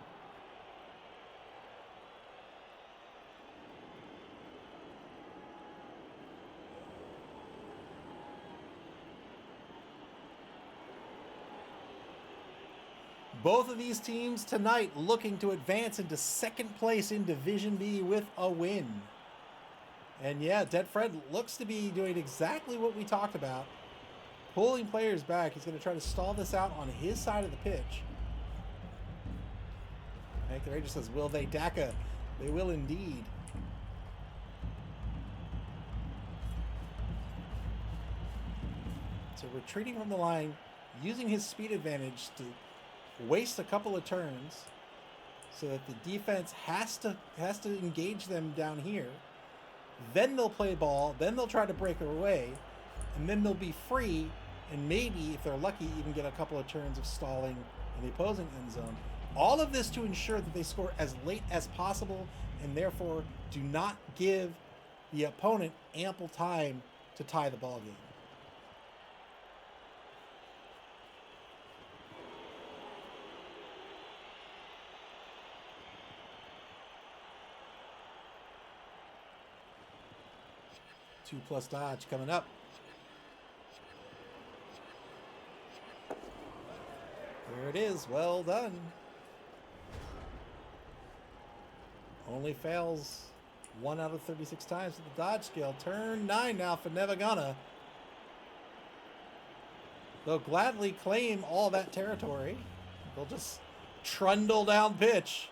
Both of these teams tonight looking to advance into 2nd place in Division B with a win. And yeah, Dead Fred looks to be doing exactly what we talked about. Pulling players back. He's going to try to stall this out on his side of the pitch. Hank the Ranger says, will they DACA? They will indeed. So retreating from the line, using his speed advantage to waste a couple of turns so that the defense has to engage them down here. Then they'll play ball, then they'll try to break away, and then they'll be free, and maybe, if they're lucky, even get a couple of turns of stalling in the opposing end zone. All of this to ensure that they score as late as possible, and therefore do not give the opponent ample time to tie the ball game. Two plus dodge coming up. There it is. Well done. Only fails 1 out of 36 times with the dodge skill. Turn 9 now for Nevva. They'll gladly claim all that territory. They'll just trundle down pitch.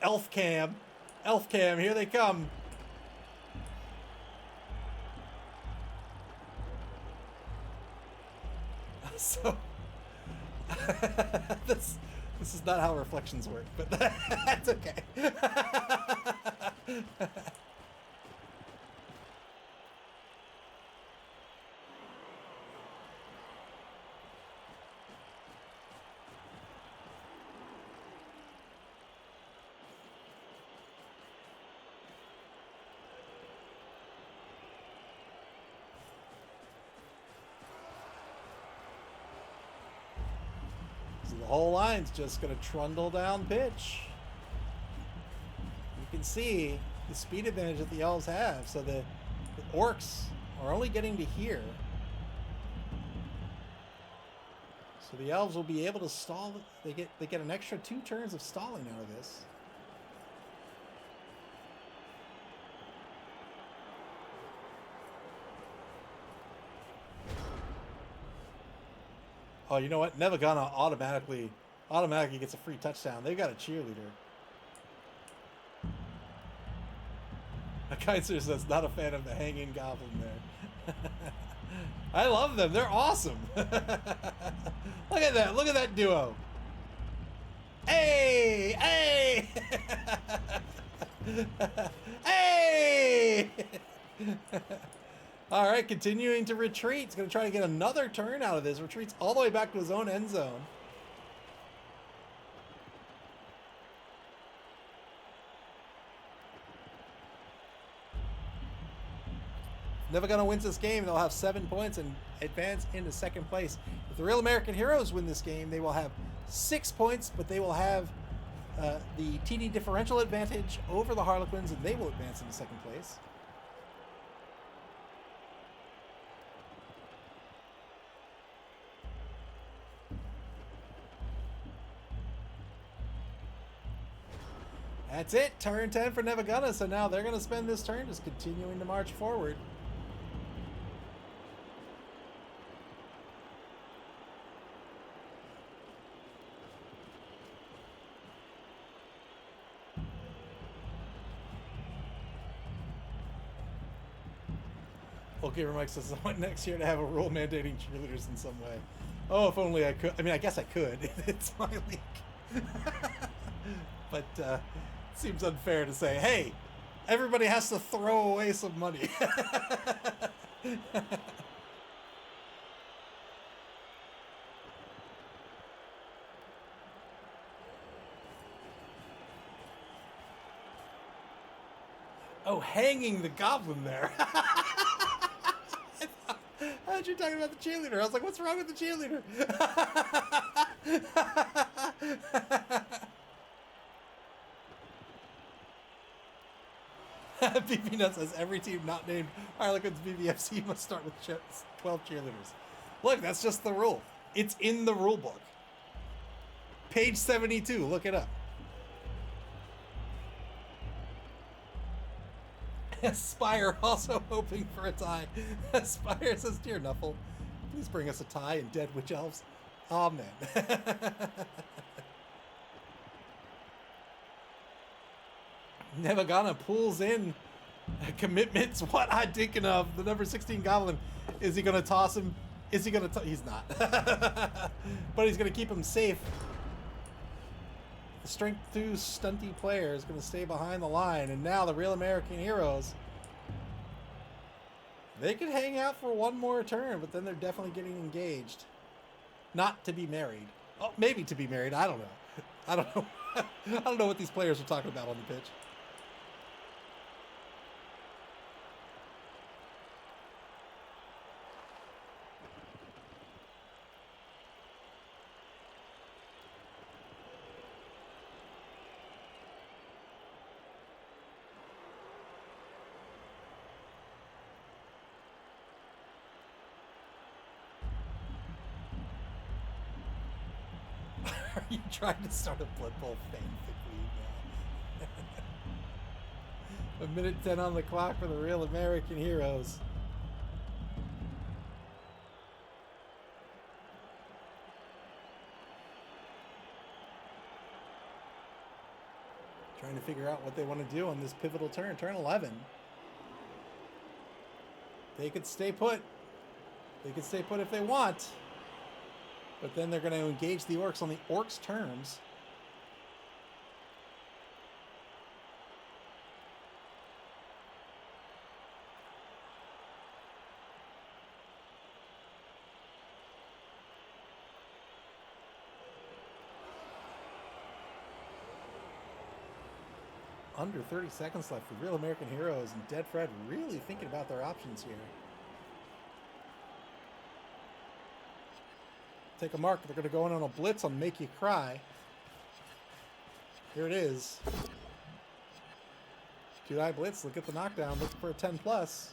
Elf cam, here they come. So, this is not how reflections work, but that's okay. The whole line's just going to trundle down pitch. You can see the speed advantage that the Elves have. So the Orcs are only getting to here. So the elves will be able to stall. They get an extra 2 turns of stalling out of this. Oh, you know what? Nevva automatically gets a free touchdown. They've got a cheerleader. Kaiser says not a fan of the hanging goblin there. I love them. They're awesome. Look at that. Look at that duo. Hey! Hey! Hey! All right, continuing to retreat. He's going to try to get another turn out of this. Retreats all the way back to his own end zone. Nevva gonna wins this game. They'll have 7 points and advance into second place. If the Real American Heroes win this game, they will have 6 points, but they will have the TD differential advantage over the Harlequins, and they will advance into second place. That's it. Turn 10 for Nevva. So now they're going to spend this turn just continuing to march forward. Okay, Mike says, I want next year to have a rule mandating cheerleaders in some way. Oh, if only I could. I mean, I guess I could. It's my league. But it seems unfair to say, hey, everybody has to throw away some money. Oh, hanging the goblin there. I thought you were talking about the cheerleader. I was like, what's wrong with the cheerleader? BP Nut says every team not named Harlequins BBFC must start with 12 cheerleaders. Look, that's just the rule. It's in the rule book. Page 72. Look it up. Spire also hoping for a tie. Spire says, dear Nuffle, please bring us a tie in Dead Witch Elves. Oh, man. Nevva pulls in commitments. What I'm thinking of, the number 16 Goblin. Is he going to toss him? Is he going to? He's not. But he's going to keep him safe. The Strength 2 stunty player is going to stay behind the line. And now the Real American Heroes. They could hang out for one more turn, but then they're definitely getting engaged. Not to be married. Oh, maybe to be married. I don't know. I don't know. I don't know what these players are talking about on the pitch. Are you trying to start a Blood Bowl fanfic league now? 1 minute 10 on the clock for the Real American Heroes. Trying to figure out what they want to do on this pivotal turn. Turn 11. They could stay put. They could stay put if they want. But then they're going to engage the Orcs on the Orcs' terms. Under 30 seconds left for Real American Heroes, and Dead Fred really thinking about their options here. Take a mark. They're going to go in on a blitz on Make You Cry. Here it is. 2-die blitz. Look at the knockdown. Looking for a 10+.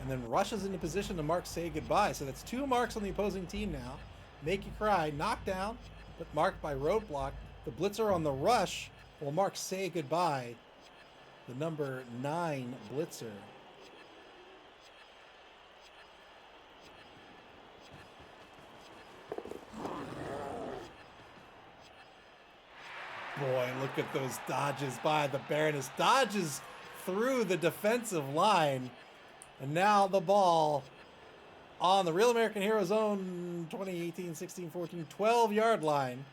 and then rushes into position to mark say goodbye. So that's 2 marks on the opposing team now. Make you cry, knockdown, but marked by roadblock. The blitzer on the rush will mark say goodbye. The number 9 blitzer. Boy, look at those dodges by the Baroness. Dodges through the defensive line. And now the ball on the Real American Heroes own 2018, 16, 14, 12-yard line.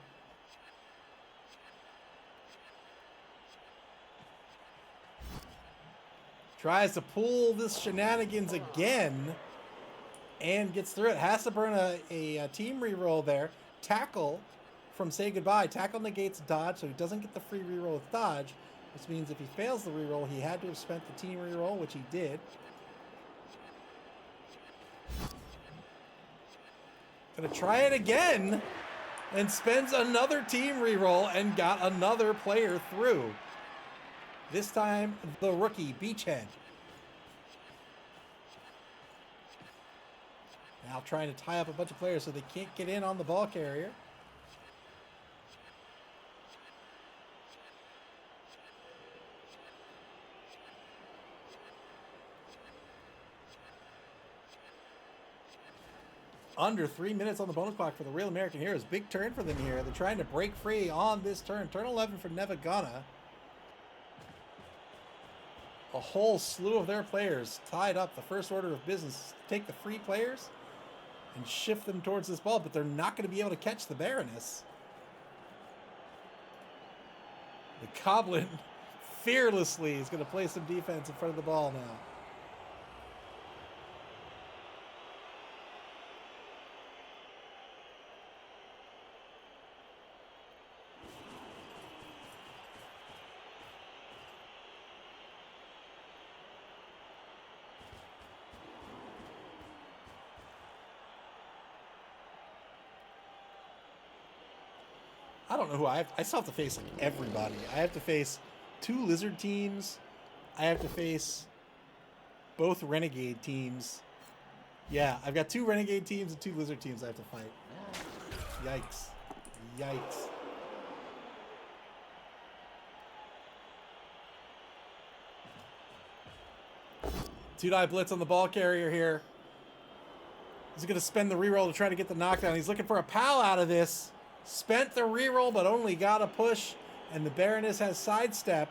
Tries to pull this shenanigans again and gets through it. Has to burn a team reroll there. Tackle from say goodbye. Tackle negates dodge, so he doesn't get the free reroll with dodge. This means if he fails the reroll, he had to have spent the team reroll, which he did. Gonna try it again and spends another team reroll and got another player through. This time, the rookie, Beachhead. Now trying to tie up a bunch of players so they can't get in on the ball carrier. Under 3 minutes on the bonus clock for the Real American Heroes. Big turn for them here. They're trying to break free on this turn. Turn 11 for Nevva. A whole slew of their players tied up. The first order of business, take the free players and shift them towards this ball, but they're not going to be able to catch the Baroness. The Goblin fearlessly is going to play some defense in front of the ball now. I don't know who I still have to face like everybody. I have to face 2 Lizard teams. I have to face both Renegade teams. Yeah, I've got 2 Renegade teams and 2 Lizard teams I have to fight. Yikes. Yikes. Two-die blitz on the ball carrier here. He's going to spend the reroll to try to get the knockdown. He's looking for a pal out of this. Spent the reroll, but only got a push, and the Baroness has sidestep.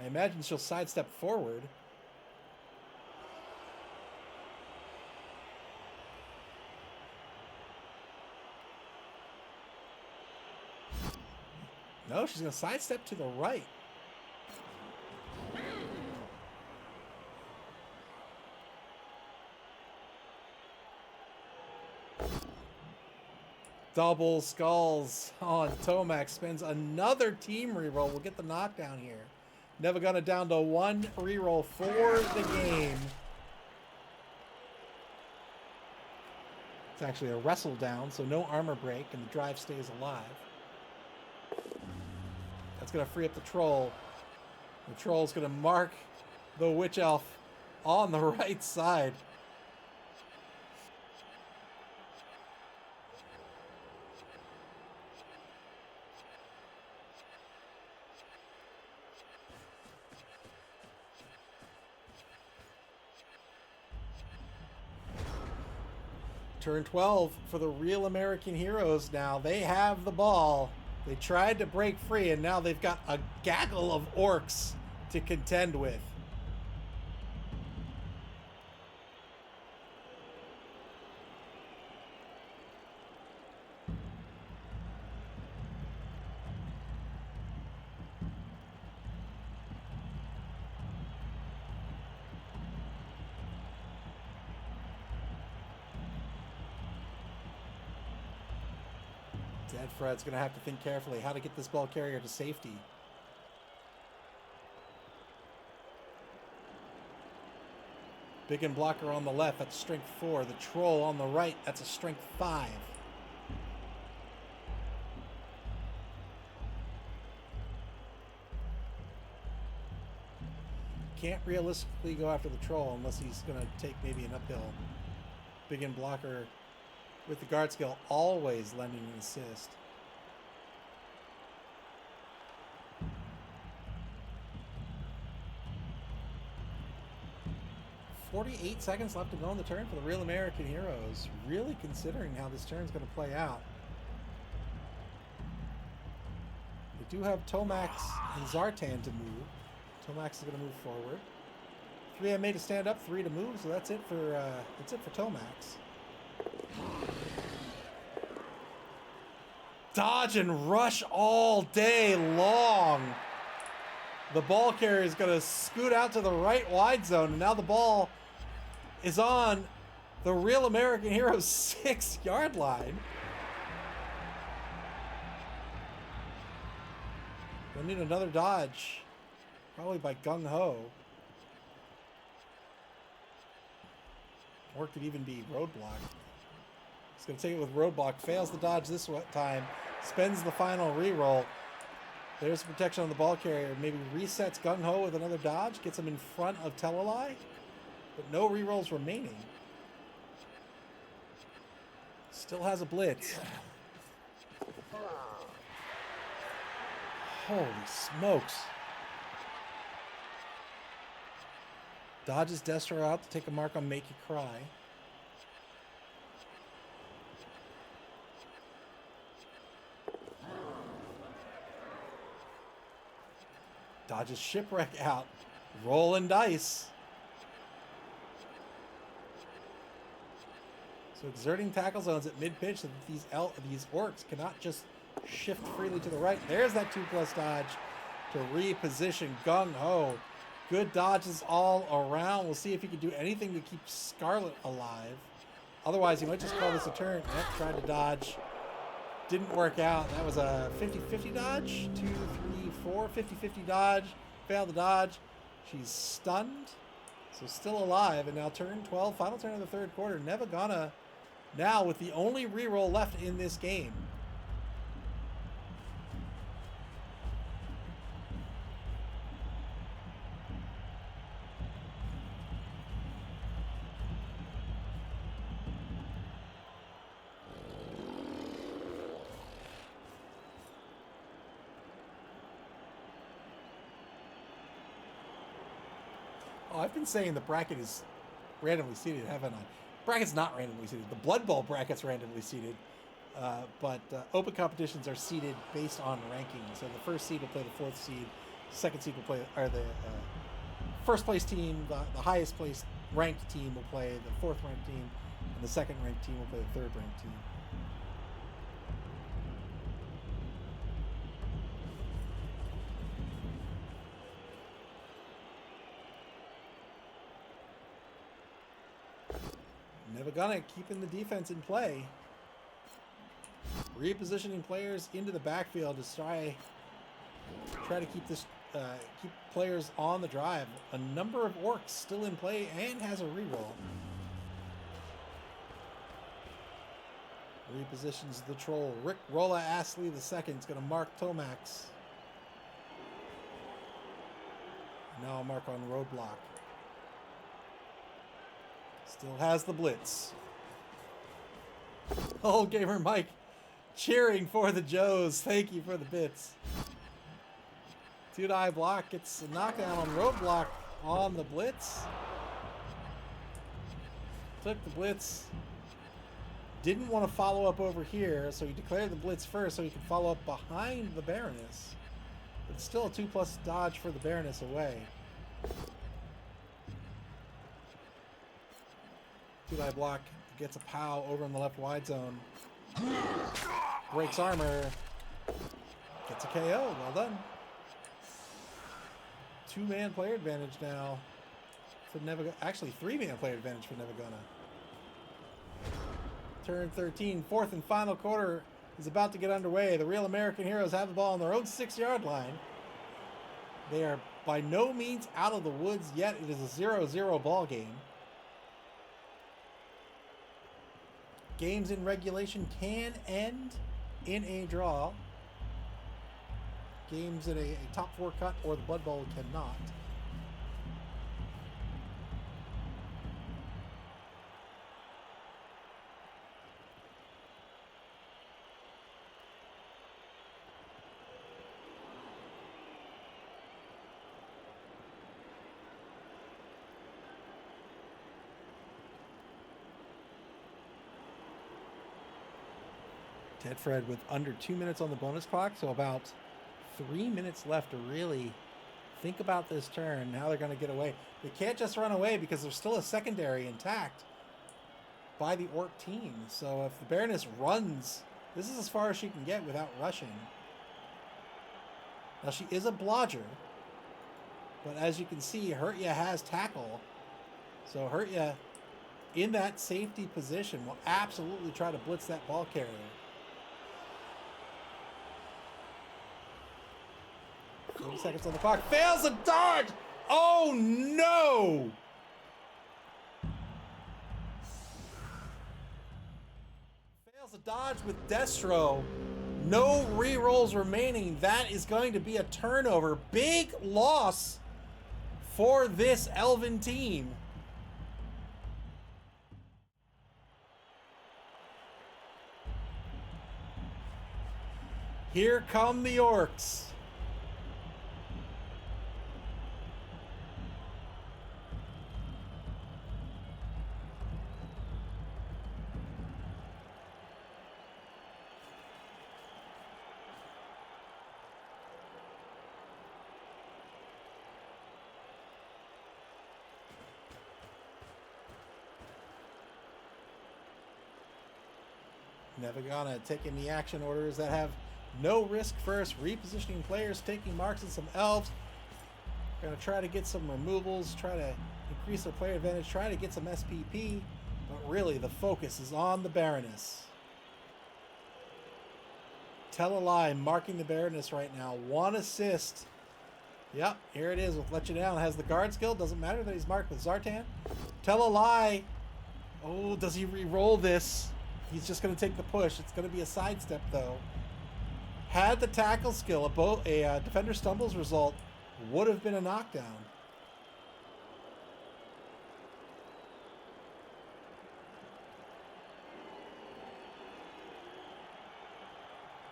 I imagine she'll sidestep forward. No, she's going to sidestep to the right. Double skulls on Tomac. Spends another team reroll. We'll get the knockdown here. Nevva down to 1 reroll for the game. It's actually a wrestle down, so no armor break, and the drive stays alive. That's going to free up the troll. The troll's going to mark the witch elf on the right side. Turn 12 for the Real American Heroes now. They have the ball. They tried to break free, and now they've got a gaggle of orcs to contend with. Dead Fred's going to have to think carefully how to get this ball carrier to safety. Big and blocker on the left, that's strength 4. The troll on the right, that's a strength 5. can't realistically go after the troll unless he's going to take maybe an uphill. Big end blocker with the guard skill always lending an assist. .48 seconds left to go in the turn for the Real American Heroes. Really considering how this turn's going to play out. We do have Tomax and Zartan to move. Tomax is going to move forward. 3M made to stand up, 3 to move, so that's it for Tomax. Dodge and rush all day long. The ball carrier is going to scoot out to the right wide zone, and now the ball is on the Real American Heroes 6-yard line. We'll need another dodge, probably by Gung Ho. Or it could even be roadblock. He's going to take it with roadblock, fails the dodge this time, spends the final reroll. There's protection on the ball carrier. Maybe resets Gung Ho with another dodge, gets him in front of Telelai, but no rerolls remaining. Still has a blitz. Holy smokes. Dodges Destro out to take a mark on Make You Cry. Dodges Shipwreck out. Rolling dice. So exerting tackle zones at mid-pitch so that these orcs cannot just shift freely to the right. There's that 2+ dodge to reposition Gung Ho. Good dodges all around. We'll see if he can do anything to keep Scarlet alive. Otherwise, he might just call this a turn. Yep, tried to dodge. Didn't work out. That was a 50-50 dodge. 2, 3, 4. 50-50 dodge. Failed the dodge. She's stunned. So still alive. And now turn 12. Final turn of the third quarter. Nevva gonna now with the only reroll left in this game. Oh, I've been saying the bracket is randomly seeded, haven't I? Bracket's not randomly seeded. The Blood Bowl bracket's randomly seeded, but open competitions are seeded based on ranking. So the first seed will play the fourth seed, second seed will play, or the first place team, the highest place ranked team will play the fourth ranked team, and the second ranked team will play the third ranked team. Nevva gonna keeping the defense in play. Repositioning players into the backfield to try to keep this keep players on the drive. A number of orcs still in play and has a reroll. Repositions the troll. Rick Rolla Astley II is gonna mark Tomax. Now a mark on roadblock. Still has the blitz. Old Gamer Mike cheering for the Joes. Thank you for the bits. 2-die block gets a knockdown on roadblock on the blitz. Took the blitz. Didn't want to follow up over here, so he declared the blitz first so he could follow up behind the Baroness. But still a 2+ dodge for the Baroness away. 2-die block gets a POW over in the left wide zone. Breaks armor. Gets a KO. Well done. 2-man player advantage now for Nevva. Actually, 3-man player advantage for Nevva Gonna. Turn 13. Fourth and final quarter is about to get underway. The Real American Heroes have the ball on their own 6-yard line. They are by no means out of the woods yet. It is a 0-0 ball game. Games in regulation can end in a draw. Games in a top 4 cut or the Blood Bowl cannot. Tedfred with under 2 minutes on the bonus clock, so about 3 minutes left to really think about this turn, how they're going to get away. They can't just run away because there's still a secondary intact by the Orc team. So if the Baroness runs, this is as far as she can get without rushing. Now she is a blodger, but as you can see, Hurtya has tackle. So Hurtya, in that safety position, will absolutely try to blitz that ball carrier. Seconds on the clock. Fails a dodge! Oh no! Fails a dodge with Destro. No rerolls remaining. That is going to be a turnover. Big loss for this Elven team. Here come the Orcs. Nevva taking the action orders that have no risk first, repositioning players, taking marks on some elves. Gonna try to get some removals, try to increase their player advantage, try to get some SPP, but really the focus is on the Baroness. Tell a lie, marking the Baroness right now. 1 assist. Yep, here it is with Let You Down. Has the guard skill, doesn't matter that he's marked with Zartan. Tell a lie. Oh, does he re-roll this? He's just going to take the push. It's going to be a sidestep, though. Had the tackle skill, a defender stumbles result would have been a knockdown.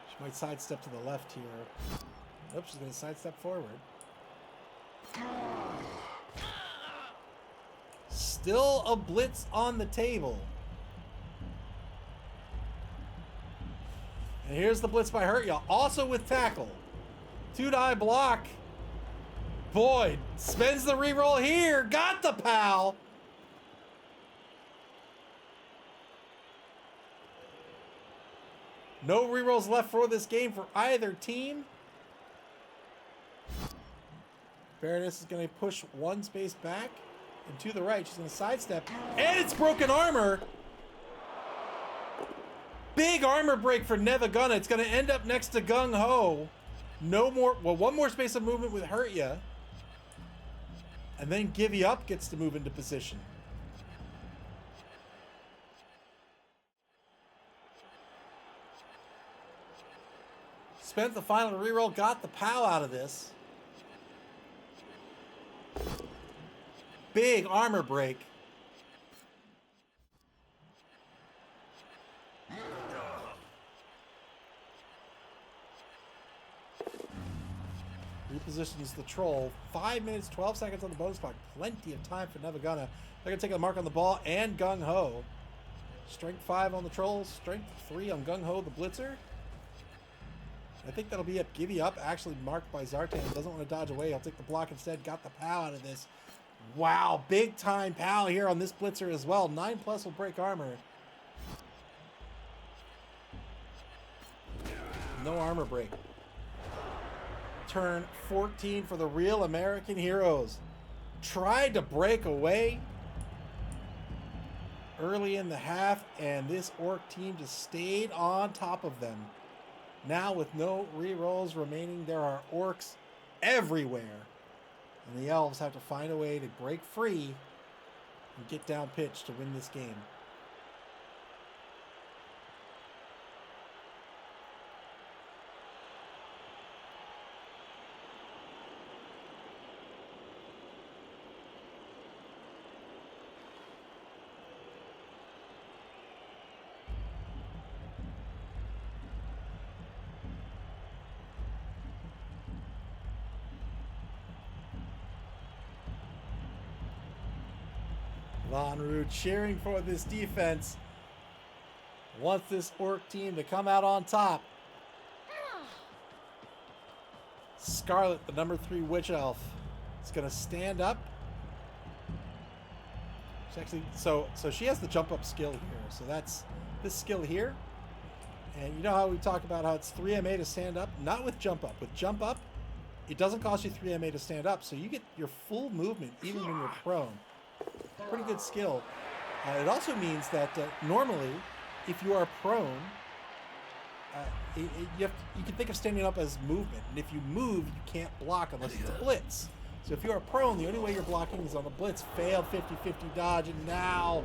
She might sidestep to the left here. Nope, she's going to sidestep forward. Still a blitz on the table. And here's the blitz by Hurtya, also with tackle. 2-die block. Boyd spends the reroll here. Got the pal. No rerolls left for this game for either team. Baroness is going to push 1 space back and to the right. She's going to sidestep. And it's broken armor. Big armor break for Nevva. It's going to end up next to Gung Ho. No more, well, 1 more space of movement with Hurtya. And then Givey Up gets to move into position. Spent the final reroll, got the POW out of this. Big armor break. Repositions the troll. 5 minutes, 12 seconds on the bonus clock. Plenty of time for Nevva. They're going to take a mark on the ball and Gung Ho. Strength 5 on the troll. Strength 3 on Gung Ho, the blitzer. I think that'll be it. Givey Up, actually marked by Zartan. Doesn't want to dodge away. I'll take the block instead. Got the POW out of this. Wow, big time POW here on this blitzer as well. 9+ will break armor. No armor break. Turn 14 for the real American heroes. Tried to break away early in the half, and this Orc team just stayed on top of them. Now with no rerolls remaining, there are Orcs everywhere. And the Elves have to find a way to break free and get down pitch to win this game. Vonru cheering for this defense. wants this orc team to come out on top. Scarlet, the number 3 witch elf, is going to stand up. She's actually, so she has the jump up skill here. So that's this skill here. And you know how we talk about how it's 3 MA to stand up? Not with jump up. With jump up, it doesn't cost you 3 MA to stand up. So you get your full movement even when you're prone. Pretty good skill. It also means that normally, if you are prone, you can think of standing up as movement. And if you move, you can't block unless it's a blitz. So if you are prone, the only way you're blocking is on the blitz. Failed 50-50 dodge, and now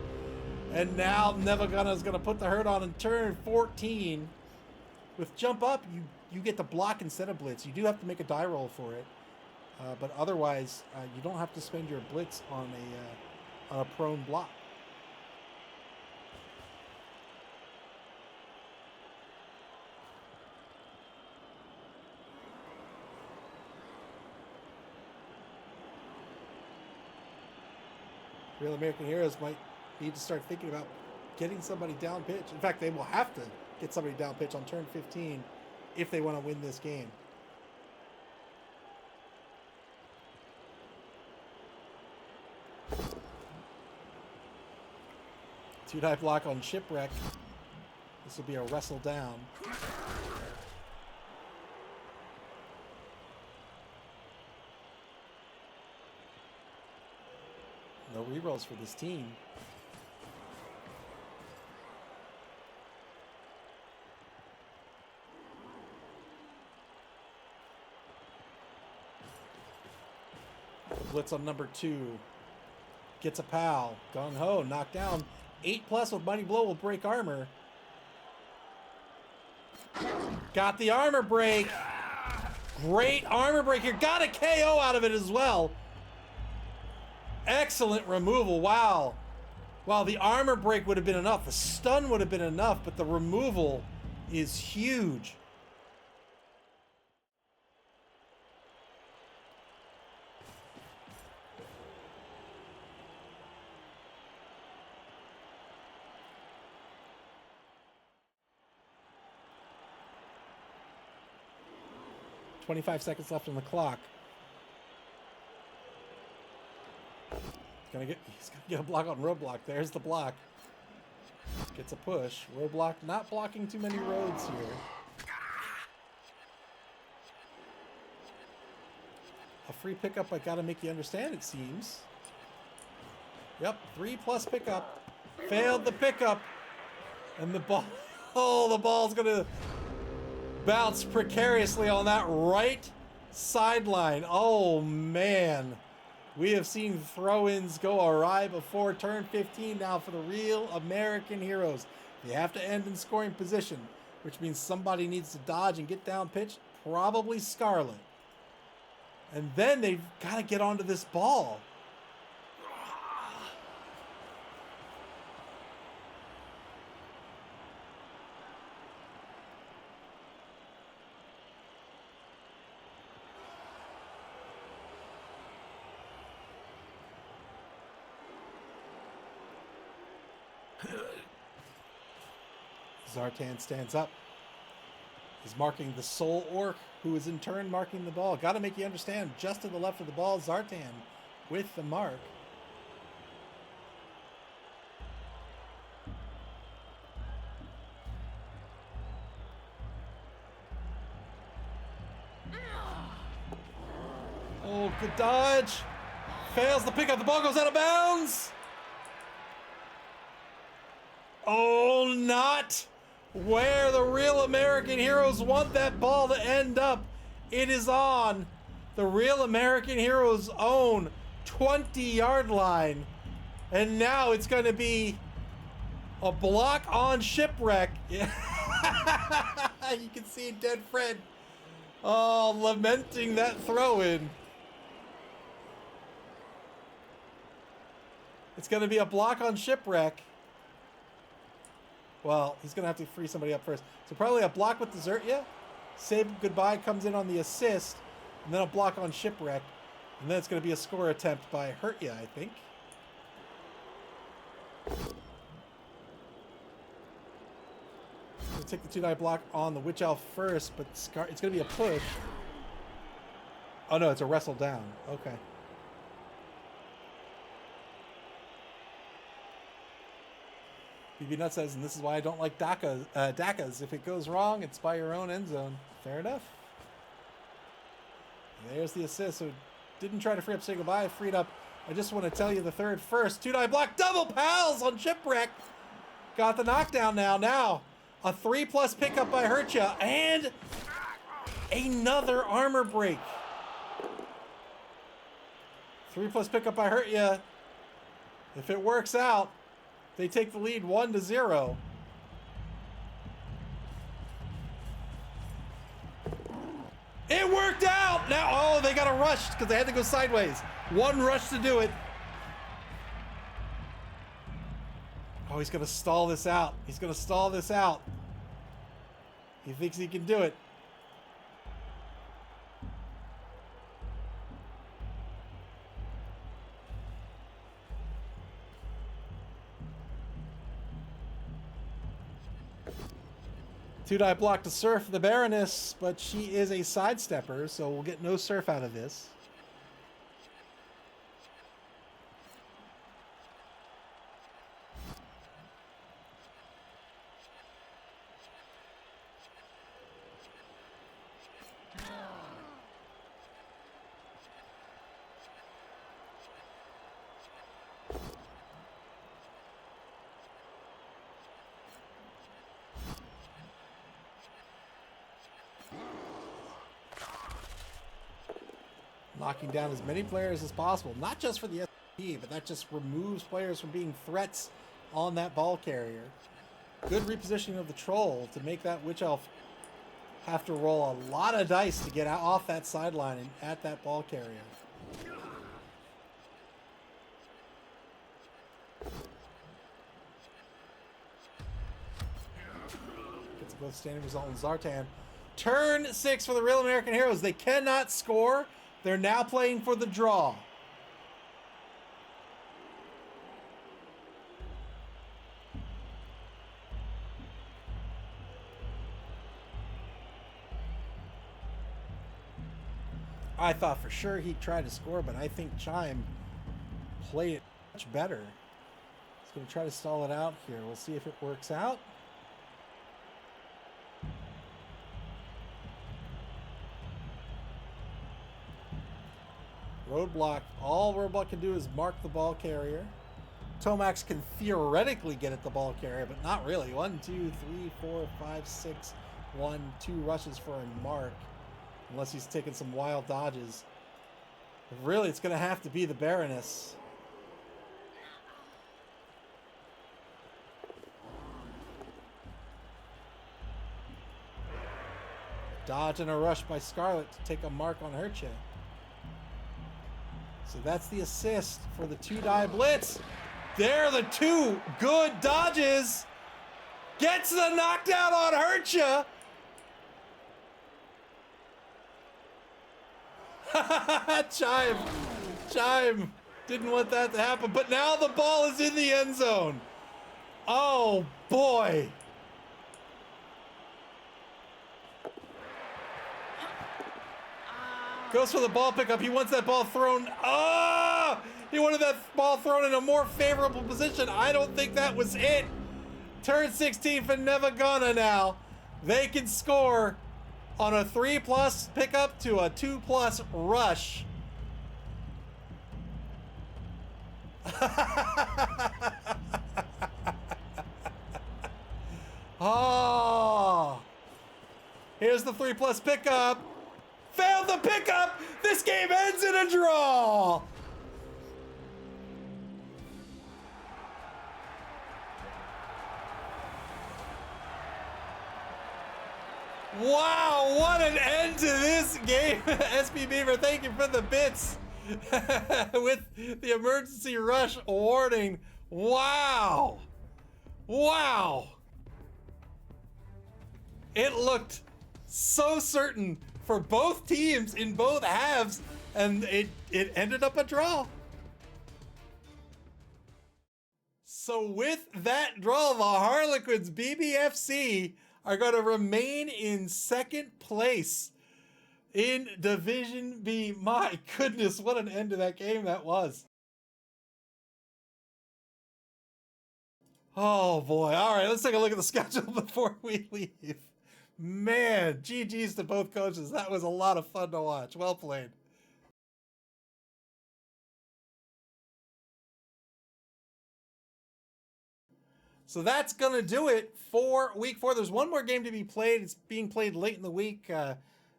Nevva is going to put the hurt on in turn 14. With jump up, you get to block instead of blitz. You do have to make a die roll for it, but otherwise you don't have to spend your blitz on a prone block. Real American Heroes might need to start thinking about getting somebody down pitch. In fact, they will have to get somebody down pitch on turn 15 if they want to win this game. Two-die block on Shipwreck. This will be a wrestle down. No rerolls for this team. Blitz on number 2. Gets a pal. Gung Ho, knocked down. 8+ with Mighty Blow will break armor. Got the armor break. Great armor break here. Got a KO out of it as well. Excellent removal. Wow. Wow, the armor break would have been enough. The stun would have been enough, but the removal is huge. "25 seconds left on the clock." He's gonna get a block on roadblock. There's the block. Gets a push. Roadblock not blocking too many roads here. A free pickup I gotta make you understand, it seems. Yep, 3+ pickup. Failed the pickup. And the ball, oh, the ball's gonna bounce precariously on that right sideline. Oh man. We have seen throw-ins go awry before turn 15 now for the Real American Heroes. They have to end in scoring position, which means somebody needs to dodge and get down pitch, probably Scarlet. And then they've got to get onto this ball. Zartan stands up. He's marking the Soul Orc, who is in turn marking the ball. Got to make you understand, just to the left of the ball, Zartan with the mark. Oh, good dodge. Fails the pickup. The ball goes out of bounds. Oh, not where the Real American Heroes want that ball to end up. It is on the Real American Heroes' own 20-yard line. And now it's going to be a block on Shipwreck. Yeah. You can see Dead Fred. Oh, lamenting that throw-in. It's going to be a block on Shipwreck. Well, he's going to have to free somebody up first. So probably a block with Desertia. Save Goodbye comes in on the assist. And then a block on Shipwreck. And then it's going to be a score attempt by Hurtia, I think. take the 2-die block on the Witch Elf first, but it's going to be a push. Oh no, it's a wrestle down. Okay. BB Nut says, and this is why I don't like DACAs. If it goes wrong, it's by your own end zone. Fair enough. There's the assist. So didn't try to free up, say goodbye. Freed up. I just want to tell you the third first. 2-die block. Double pals on Shipwreck. Got the knockdown now. Now, a 3+ pickup by Hurtya. And another armor break. 3+ pickup by Hurtya. If it works out, they take the lead 1-0. It worked out! Now, oh, they got a rush because they had to go sideways. One rush to do it. Oh, he's going to stall this out. He's going to stall this out. He thinks he can do it. Two-die block to surf the Baroness, but she is a sidestepper, so we'll get no surf out of this. Knocking down as many players as possible, not just for the SP, but that just removes players from being threats on that ball carrier. Good repositioning of the troll to make that Witch Elf have to roll a lot of dice to get off that sideline and at that ball carrier. Gets both standing result in Zartan. Turn 6 for the Real American Heroes. They cannot score. They're now playing for the draw. I thought for sure he'd try to score, but I think Chime played it much better. He's going to try to stall it out here. We'll see if it works out. Roadblock. All Roadblock can do is mark the ball carrier. Tomax can theoretically get at the ball carrier, but not really. 1, 2, 3, 4, 5, 6. 1, 2 rushes for a mark. Unless he's taking some wild dodges. But really, it's going to have to be the Baroness. Dodge and a rush by Scarlet to take a mark on Hurtya. So that's the assist for the 2-die blitz. There are the 2 good dodges. Gets the knockdown on Hurtya. Chime didn't want that to happen, but now the ball is in the end zone. Oh boy. Goes for the ball pickup. He wants that ball thrown. Oh! He wanted that ball thrown in a more favorable position. I don't think that was it. Turn 16 for Nevva Ghana now. They can score on a 3+ pickup to a 2+ rush. Oh. Here's the 3+ pickup. Failed the pickup! This game ends in a draw! Wow, what an end to this game. SP Beaver, thank you for the bits. With the emergency rush warning. Wow. Wow. It looked so certain for both teams in both halves, and it ended up a draw. So with that draw, the Harlequins BBFC are going to remain in second place in Division B. My goodness, what an end to that game that was. Oh boy. All right, let's take a look at the schedule before we leave. Man, GG's to both coaches. That was a lot of fun to watch. Well played. So that's going to do it for week 4. There's one more game to be played. It's being played late in the week.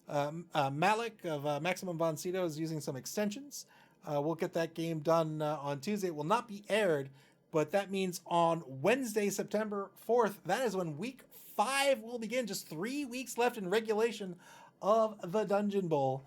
Malik of Maximum Boncito is using some extensions. We'll get that game done on Tuesday. It will not be aired, but that means on Wednesday, September 4th, that is when week 5 will begin. Just 3 weeks left in regulation of the Dungeon Bowl.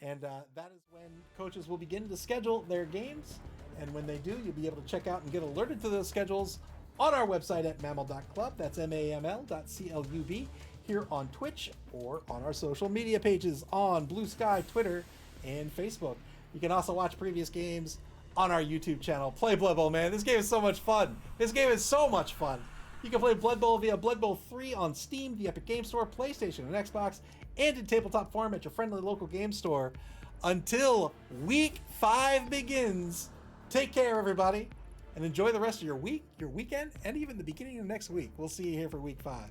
And that is when coaches will begin to schedule their games. And when they do, you'll be able to check out and get alerted to those schedules on our website at maml.club. That's MAML.CLUB, here on Twitch, or on our social media pages on Blue Sky, Twitter, and Facebook. You can also watch previous games on our YouTube channel. Play Blood Bowl, man. This game is so much fun. This game is so much fun. You can play Blood Bowl via Blood Bowl 3 on Steam, the Epic Game Store, PlayStation, and Xbox, and in tabletop form at your friendly local game store. Until week 5 begins, take care, everybody, and enjoy the rest of your week, your weekend, and even the beginning of next week. We'll see you here for week 5.